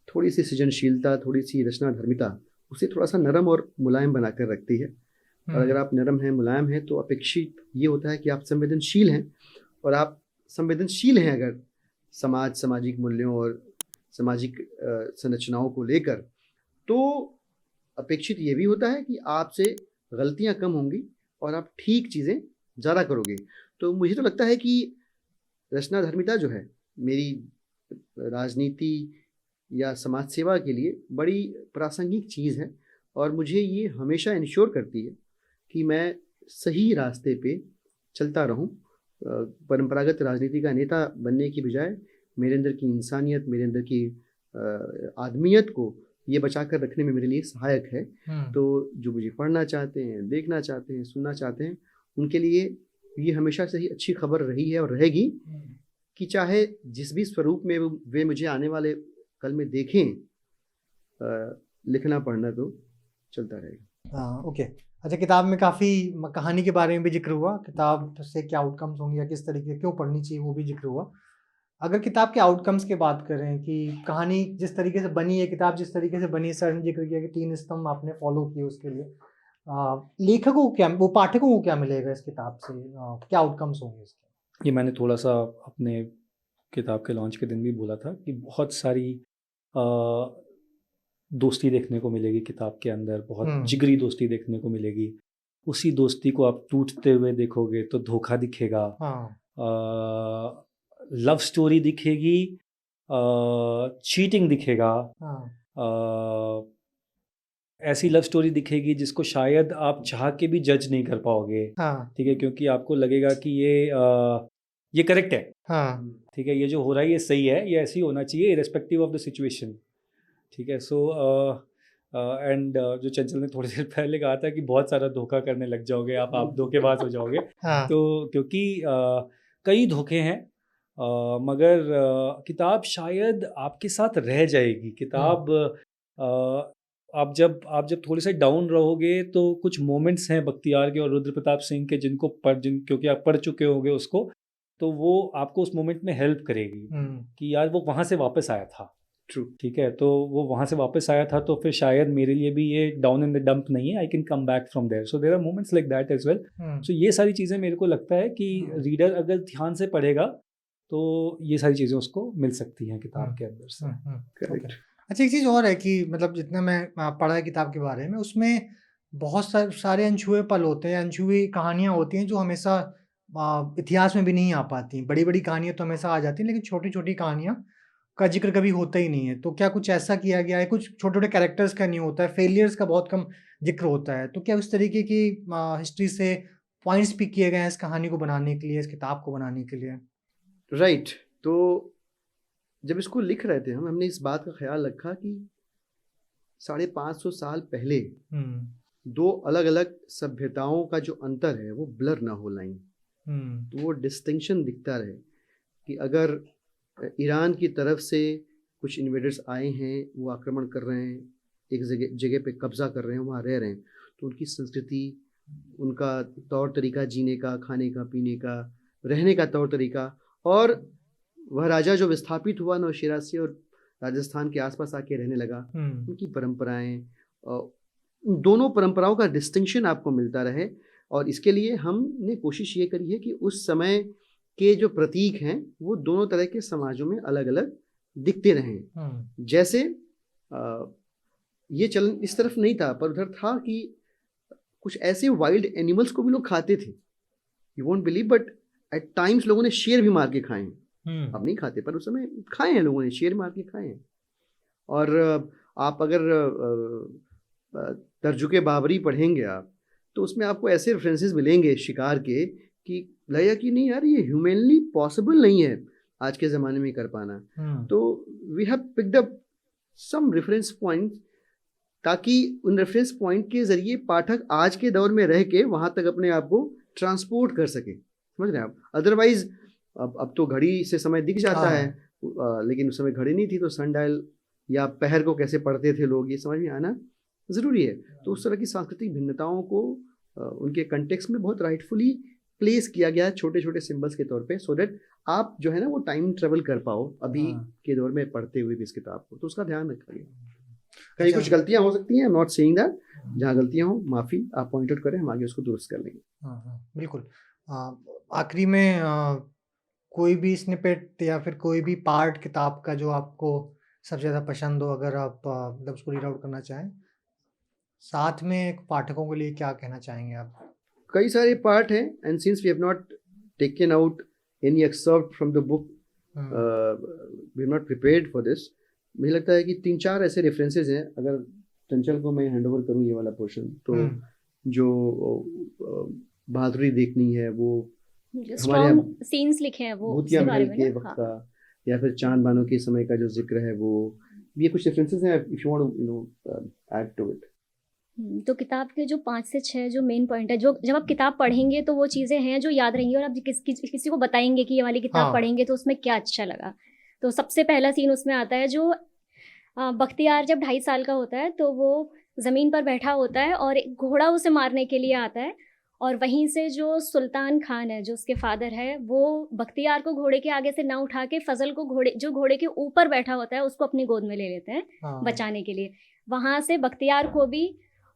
थोड़ी सी सृजनशीलता, थोड़ी सी रचना धर्मिता उसे थोड़ा सा नरम और मुलायम बनाकर रखती है। और अगर आप नरम हैं, मुलायम हैं, तो अपेक्षित ये होता है कि आप संवेदनशील हैं। और आप संवेदनशील हैं अगर सामाजिक मूल्यों और सामाजिक संरचनाओं को लेकर, तो अपेक्षित ये भी होता है कि आपसे गलतियां कम होंगी और आप ठीक चीज़ें ज़्यादा करोगे। तो मुझे तो लगता है कि रचना धर्मिता जो है मेरी राजनीति या समाज सेवा के लिए बड़ी प्रासंगिक चीज़ है। और मुझे ये हमेशा इंश्योर करती है कि मैं सही रास्ते पे चलता रहूं। परंपरागत राजनीति का नेता बनने की बजाय मेरे अंदर की इंसानियत, मेरे अंदर की आदमियत को ये बचा कर रखने में मेरे लिए सहायक है। तो जो मुझे पढ़ना चाहते हैं, देखना चाहते हैं, सुनना चाहते हैं, उनके लिए ये हमेशा से ही अच्छी खबर रही है और रहेगी कि चाहे जिस भी स्वरूप में वे मुझे आने वाले कल में देखें, लिखना पढ़ना तो चलता रहेगा। हाँ, ओके। अच्छा, किताब में काफ़ी कहानी के बारे में भी जिक्र हुआ, किताब से क्या आउटकम्स होंगे या किस तरीके क्यों पढ़नी चाहिए वो भी जिक्र हुआ। अगर किताब के आउटकम्स की बात करें कि कहानी जिस तरीके से बनी है, किताब जिस तरीके से बनी है, सर ने जिक्र किया कि 3 स्तंभ आपने फॉलो किए उसके लिए, लेखकों को क्या, वो पाठकों को क्या मिलेगा इस किताब से, क्या आउटकम्स होंगे इसके? ये मैंने थोड़ा सा अपने किताब के लॉन्च के दिन भी बोला था कि बहुत सारी दोस्ती देखने को मिलेगी किताब के अंदर, बहुत जिगरी दोस्ती देखने को मिलेगी। उसी दोस्ती को आप टूटते हुए देखोगे तो धोखा दिखेगा, लव स्टोरी दिखेगी, चीटिंग दिखेगा, ऐसी लव स्टोरी दिखेगी जिसको शायद आप चाह के भी जज नहीं कर पाओगे। ठीक है, क्योंकि आपको लगेगा कि ये करेक्ट है, ठीक है, ये जो हो रहा है ये सही है, ये ऐसे ही होना चाहिए इरेस्पेक्टिव ऑफ द सिचुएशन। ठीक है, सो एंड जो चंचल ने थोड़ी देर पहले कहा था कि बहुत सारा धोखा करने लग जाओगे आप धोखेबाज हो जाओगे। तो क्योंकि कई धोखे हैं, मगर किताब शायद आपके साथ रह जाएगी। किताब आप जब थोड़े से डाउन रहोगे तो कुछ मोमेंट्स हैं बख्तियार के और रुद्र प्रताप सिंह के क्योंकि आप पढ़ चुके होंगे उसको, तो वो आपको उस मोमेंट में हेल्प करेगी कि यार वो वहाँ से वापस आया था। ट्रू, ठीक है, तो वो वहाँ से वापस आया था, तो फिर शायद मेरे लिए भी ये डाउन इन द डंप नहीं है, I can come back from there. So there are moments like that as well. So ये सारी चीज़ें मेरे को लगता है कि रीडर अगर ध्यान से पढ़ेगा तो ये सारी चीज़ें उसको मिल सकती हैं किताब के अंदर से। करेक्ट। अच्छा, एक चीज़ और है कि मतलब जितना मैं पढ़ा है किताब के बारे में, उसमें बहुत सारे अनछुए पल होते हैं, अनछुई कहानियाँ होती हैं जो हमेशा इतिहास में भी नहीं आ पाती। बड़ी बड़ी कहानियाँ तो हमेशा आ जाती हैं, लेकिन छोटी छोटी कहानियाँ का जिक्र कभी होता ही नहीं है। तो क्या कुछ ऐसा किया गया है? कुछ छोटे छोटे कैरेक्टर्स का नहीं होता है, फेलियर्स का बहुत कम जिक्र होता है। तो क्या उस तरीके की हिस्ट्री से पॉइंट्स पिक किए गए हैं इस कहानी को बनाने के लिए, इस किताब को बनाने के लिए? राइट। तो जब इसको लिख रहे थे हमने इस बात का ख्याल रखा कि 550 साल पहले दो अलग अलग सभ्यताओं का जो अंतर है वो ब्लर ना हो लाइन, तो वो डिस्टिंक्शन दिखता रहे कि अगर ईरान की तरफ से कुछ इन्वेडर्स आए हैं, वो आक्रमण कर रहे हैं, एक जगह पे कब्जा कर रहे हैं, वहाँ रह रहे हैं, तो उनकी संस्कृति, उनका तौर तरीका जीने का, खाने का, पीने का, रहने का तौर तरीका, और वह राजा जो विस्थापित हुआ नौशेरा से और राजस्थान के आसपास आके रहने लगा, उनकी परंपराएं, दोनों परंपराओं का डिस्टिंक्शन आपको मिलता रहे। और इसके लिए हमने कोशिश ये करी है कि उस समय के जो प्रतीक हैं वो दोनों तरह के समाजों में अलग अलग दिखते रहें। जैसे ये चलन इस तरफ नहीं था, पर उधर था कि कुछ ऐसे वाइल्ड एनिमल्स को भी लोग खाते थे, you won't believe, but at times लोगों ने शेर भी मार के खाए हैं। अब नहीं खाते, पर उस समय खाए हैं, लोगों ने शेर मार के खाए हैं। और आप अगर तर्जुके बाबरी पढ़ेंगे आप, तो उसमें आपको ऐसे रेफरेंसेस मिलेंगे शिकार के कि लगेगा कि नहीं यार, ये ह्यूमनली पॉसिबल नहीं है आज के ज़माने में कर पाना। तो we have picked up some reference point, ताकि उन रेफरेंस पॉइंट के ज़रिए पाठक आज के दौर में रह के वहाँ तक अपने आप को ट्रांसपोर्ट कर सके, समझ रहे हैं आप। अदरवाइज अब तो घड़ी से समय दिख जाता है, लेकिन उस समय घड़ी नहीं थी, तो सनडायल या पहर को कैसे पढ़ते थे लोग, ये समझ में आना ज़रूरी है। तो उस तरह की सांस्कृतिक भिन्नताओं को उनके कंटेक्स्ट में बहुत राइटफुली प्लेस किया गया है छोटे छोटे सिंबल्स के तौर पे, सो दैट आप जो है ना वो टाइम ट्रेवल कर पाओ अभी के दौर में पढ़ते हुए भी इस किताब को, तो उसका ध्यान रखा गया। कहीं कुछ गलतियां हो सकती हैं, नॉट सेइंग दैट, जहाँ गलतियां हो माफ़ी आप पॉइंट आउट करें, हम आगे उसको दुरुस्त कर लेंगे। बिल्कुल। आखिरी में कोई भी स्निपेट या फिर कोई भी पार्ट किताब का जो आपको सबसे ज़्यादा पसंद हो, अगर आप मतलब उसको रीड आउट करना चाहें, साथ में पाठकों के लिए क्या कहना चाहेंगे आप? कई सारे पार्ट हैं, and since we have not taken out any excerpt from the book, we are not prepared for this. मुझे लगता है कि 3-4 ऐसे रेफरेंसेस हैं, अगर चंचल को मैं हैंड ओवर करूँ ये वाला पोर्शन, तो जो बहादुरी देखनी है वो स्ट्रॉन्ग सीन्स लिखे हैं वो भूतिया महल के वक्त का, या फिर चांद बानो के समय का जो जिक्र है वो, ये कुछ रेफरेंसेस हैं, if you want to add to it. तो किताब के जो 5 से 6 जो मेन पॉइंट है, जो जब आप किताब पढ़ेंगे तो वो चीज़ें हैं जो याद रहेंगी, और आप किसी को बताएंगे कि ये वाली किताब पढ़ेंगे तो उसमें क्या अच्छा लगा। तो सबसे पहला सीन उसमें आता है, जो बख्तियार जब 2.5 साल का होता है तो वो ज़मीन पर बैठा होता है और एक घोड़ा उसे मारने के लिए आता है, और वहीं से जो सुल्तान खान है जो उसके फादर है, वो बख्तियार को घोड़े के आगे से ना उठा के फजल को घोड़े के ऊपर बैठा होता है उसको अपनी गोद में ले लेते हैं बचाने के लिए। वहाँ से बख्तियार को भी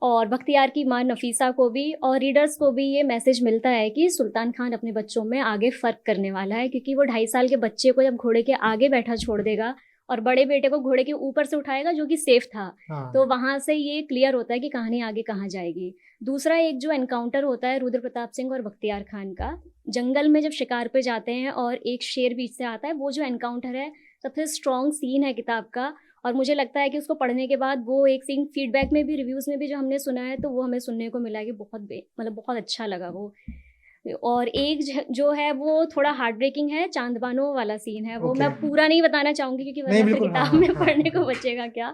और बख्तियार की माँ नफीसा को भी और रीडर्स को भी ये मैसेज मिलता है कि सुल्तान खान अपने बच्चों में आगे फ़र्क करने वाला है, क्योंकि वो 2.5 साल के बच्चे को जब घोड़े के आगे बैठा छोड़ देगा और बड़े बेटे को घोड़े के ऊपर से उठाएगा जो कि सेफ था। तो वहाँ से ये क्लियर होता है कि कहानी आगे कहाँ जाएगी। दूसरा एक जो एनकाउंटर होता है रुद्र प्रताप सिंह और बख्तियार खान का, जंगल में जब शिकार पे जाते हैं और एक शेर बीच से आता है, वो जो एनकाउंटर है सबसे स्ट्रॉन्ग सीन है किताब का। और मुझे लगता है कि उसको पढ़ने के बाद वो एक सीन फीडबैक में भी, रिव्यूज़ में भी जो हमने सुना है, तो वो हमें सुनने को मिला कि बहुत अच्छा लगा वो। और एक जो है वो थोड़ा हार्ट ब्रेकिंग है, चांद बानो वाला सीन है, वो मैं पूरा नहीं बताना चाहूँगी क्योंकि वरना फिर किताब में पढ़ने को बचेगा क्या।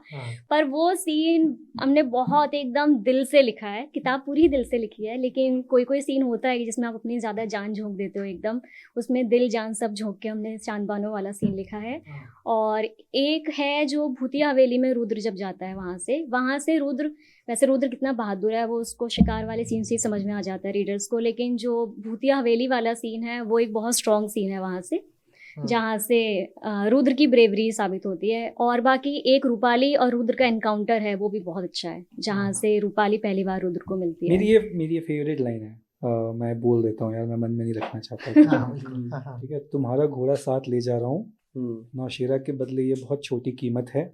पर वो सीन हमने बहुत एकदम दिल से लिखा है, किताब पूरी दिल से लिखी है, लेकिन कोई सीन होता है जिसमें आप अपनी ज़्यादा जान झोंक देते हो एकदम, उसमें दिल जान सब झोंक के हमने चांद बानो वाला सीन लिखा है। और एक है जो भूतिया हवेली में रुद्र जब जाता है वहाँ से रुद्र, वैसे रुद्र कितना बहादुर है वो उसको शिकार वाले सीन से ही समझ में आ जाता है रीडर्स को, लेकिन जो भूतिया हवेली वाला सीन है वो एक बहुत स्ट्रॉन्ग सीन है वहाँ से, जहाँ से रुद्र की ब्रेवरी साबित होती है। और बाकी एक रूपाली और रुद्र का एनकाउंटर है वो भी बहुत अच्छा है, जहाँ से रूपाली पहली बार रुद्र को मिलती है। मेरी ये फेवरेट लाइन है, मैं बोल देता हूँ यार, मैं मन में नहीं रखना चाहता। ठीक है, तुम्हारा घोड़ा साथ ले जा रहा हूँ, नौशेरा के बदले ये बहुत छोटी कीमत है,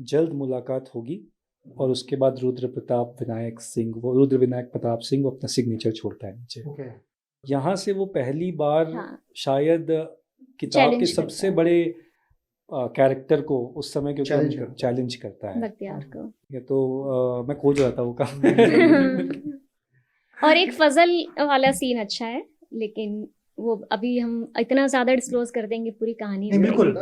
जल्द मुलाकात होगी। और उसके बाद रुद्र विनायक प्रताप सिंह वो अपना सिग्नेचर छोड़ता है नीचे। यहाँ से वो पहली बार शायद किताब के सबसे बड़े कैरेक्टर को उस समय के चैलेंज करता है बख्तियार को। तो मैं खोज रहा था वो काम। और एक फजल वाला सीन अच्छा है, लेकिन वो अभी हम इतना ज्यादा डिस्क्लोज कर देंगे पूरी कहानी। बिल्कुल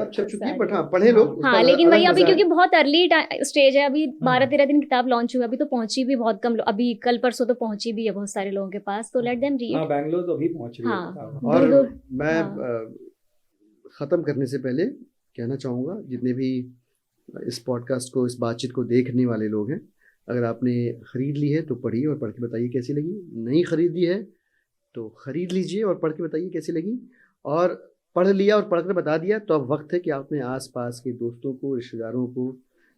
पढ़े लोग। हाँ, लेकिन वही अभी क्योंकि बहुत अर्ली स्टेज है, अभी 12-13 दिन किताब लॉन्च हुई, अभी तो पहुंची भी बहुत कम, अभी कल परसों तो पहुंची भी है बहुत सारे लोगों के पास, तो लेट देम रीड। बैंगलोर तो अभी पहुंच रही है। और मैं खत्म करने से पहले कहना चाहूँगा, जितने भी इस पॉडकास्ट को, इस बातचीत को देखने वाले लोग हैं, अगर आपने खरीद ली है तो पढ़िए और पढ़ के बताइए कैसी लगी। नहीं खरीदी है तो खरीद लीजिए और पढ़ के बताइए कैसी लगी। और पढ़ लिया और पढ़ कर बता दिया तो अब वक्त है कि आप अपने आसपास के दोस्तों को, रिश्तेदारों को,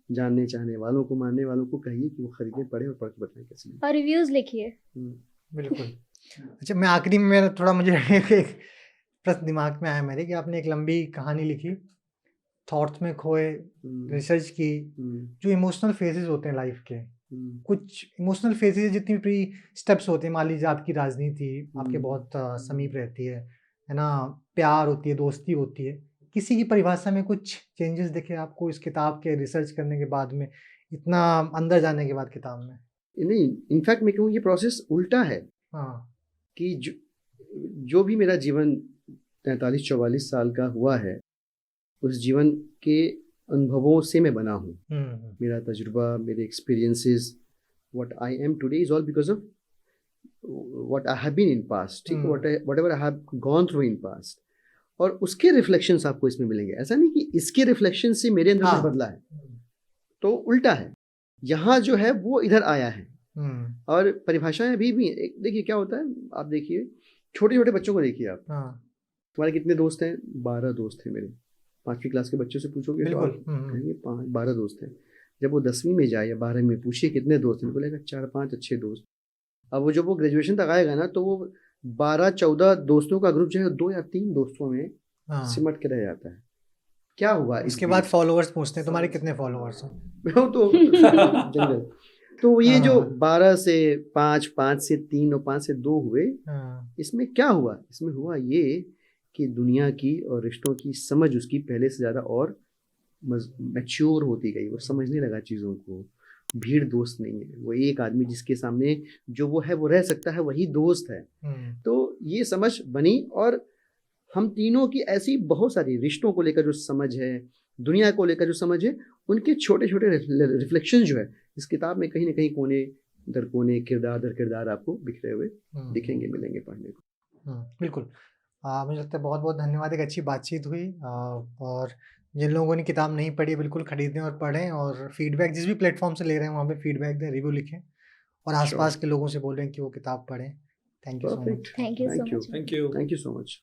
जानने चाहने वालों को, मानने वालों को कहिए कि वो खरीदें, पढ़ें और पढ़ के बताएं कैसी लगी। और रिव्यूज़ लिखिए। बिल्कुल। अच्छा, मैं आखिरी में मेरा थोड़ा मुझे एक प्रश्न दिमाग में आया मेरे, कि आपने एक लंबी कहानी लिखी, थॉट्स में खोए, रिसर्च की, जो इमोशनल फेजेस होते हैं लाइफ के, कुछ इमोशनल फेजेस जितनी भी स्टेप्स होते हैं, मान लीजिए आपकी राजनीति आपके बहुत समीप रहती है ना, प्यार होती है, दोस्ती होती है, किसी की परिभाषा में कुछ चेंजेस दिखे आपको इस किताब के रिसर्च करने के बाद में, इतना अंदर जाने के बाद किताब में? नहीं, इनफैक्ट मैं कहूँ ये प्रोसेस उल्टा है। कि जो भी मेरा जीवन 43-44 साल का हुआ है, उस जीवन के अनुभवों से मैं बना हूँ। मेरा तजुर्बा, मेरे experiences, what I am today is all because of what I have been in past, whatever I have gone through in past. और उसके रिफ्लेक्शंस आपको इसमें मिलेंगे। ऐसा नहीं कि इसके रिफ्लेक्शन से मेरे अंदर कुछ बदला है, तो उल्टा है। यहाँ जो है वो इधर आया है। हम्म, और परिभाषाएं अभी भी देखिए क्या होता है, आप देखिए छोटे छोटे बच्चों को देखिए आप, हाँ, तुम्हारे कितने दोस्त हैं? 12 दोस्त हैं मेरे। 5वीं क्लास के बच्चों से पूछोगे तो बिल्कुल। आप कहेंगे 12 दोस्त हैं। जब वो 10वीं में जाए या 12वीं में पूछिए कितने दोस्त हैं, बोलेगा 4-5 अच्छे दोस्त। अब वो जब वो ग्रेजुएशन तक आएगा ना, तो वो 12-14 दोस्तों का ग्रुप जो है 2 या 3 दोस्तों में हाँ, सिमट के रह जाता है। क्या हुआ उसके इस बाद बीच? फॉलोअर्स पूछते हैं तुम्हारे कितने फॉलोअर्स हैं। वो तो जंगल। तो ये जो हाँ, 12 से 5, 5 से 3 और 5 से 2 हुए, हाँ, इसमें क्या हुआ? इसमें हुआ ये कि दुनिया की और रिश्तों की समझ उसकी पहले से ज़्यादा और मैच्योर होती गई। वो समझने लगा चीज़ों को। भीड़ दोस्त नहीं है, वो एक आदमी जिसके सामने जो वो है वो रह सकता है, वही दोस्त है। तो ये समझ बनी, और हम तीनों की ऐसी बहुत सारी रिश्तों को लेकर जो समझ है, दुनिया को लेकर जो समझ है, उनके छोटे छोटे रिफ्लेक्शन जो है इस किताब में कहीं ना कहीं कोने दर कोने, किरदार दर किरदार आपको बिखरे हुए दिखेंगे, मिलेंगे पढ़ने को। बिल्कुल। मुझे लगता है बहुत बहुत धन्यवाद, एक अच्छी बातचीत हुई। और जिन लोगों ने किताब नहीं पढ़ी बिल्कुल खरीदें और पढ़ें, और फीडबैक जिस भी प्लेटफॉर्म से ले रहे हैं वहाँ पे फीडबैक दें, रिव्यू लिखें, और आसपास श्योर, के लोगों से बोलें कि वो किताब पढ़ें। Thank you so much. Perfect, thank you so thank you, much. Thank you. Thank you so much.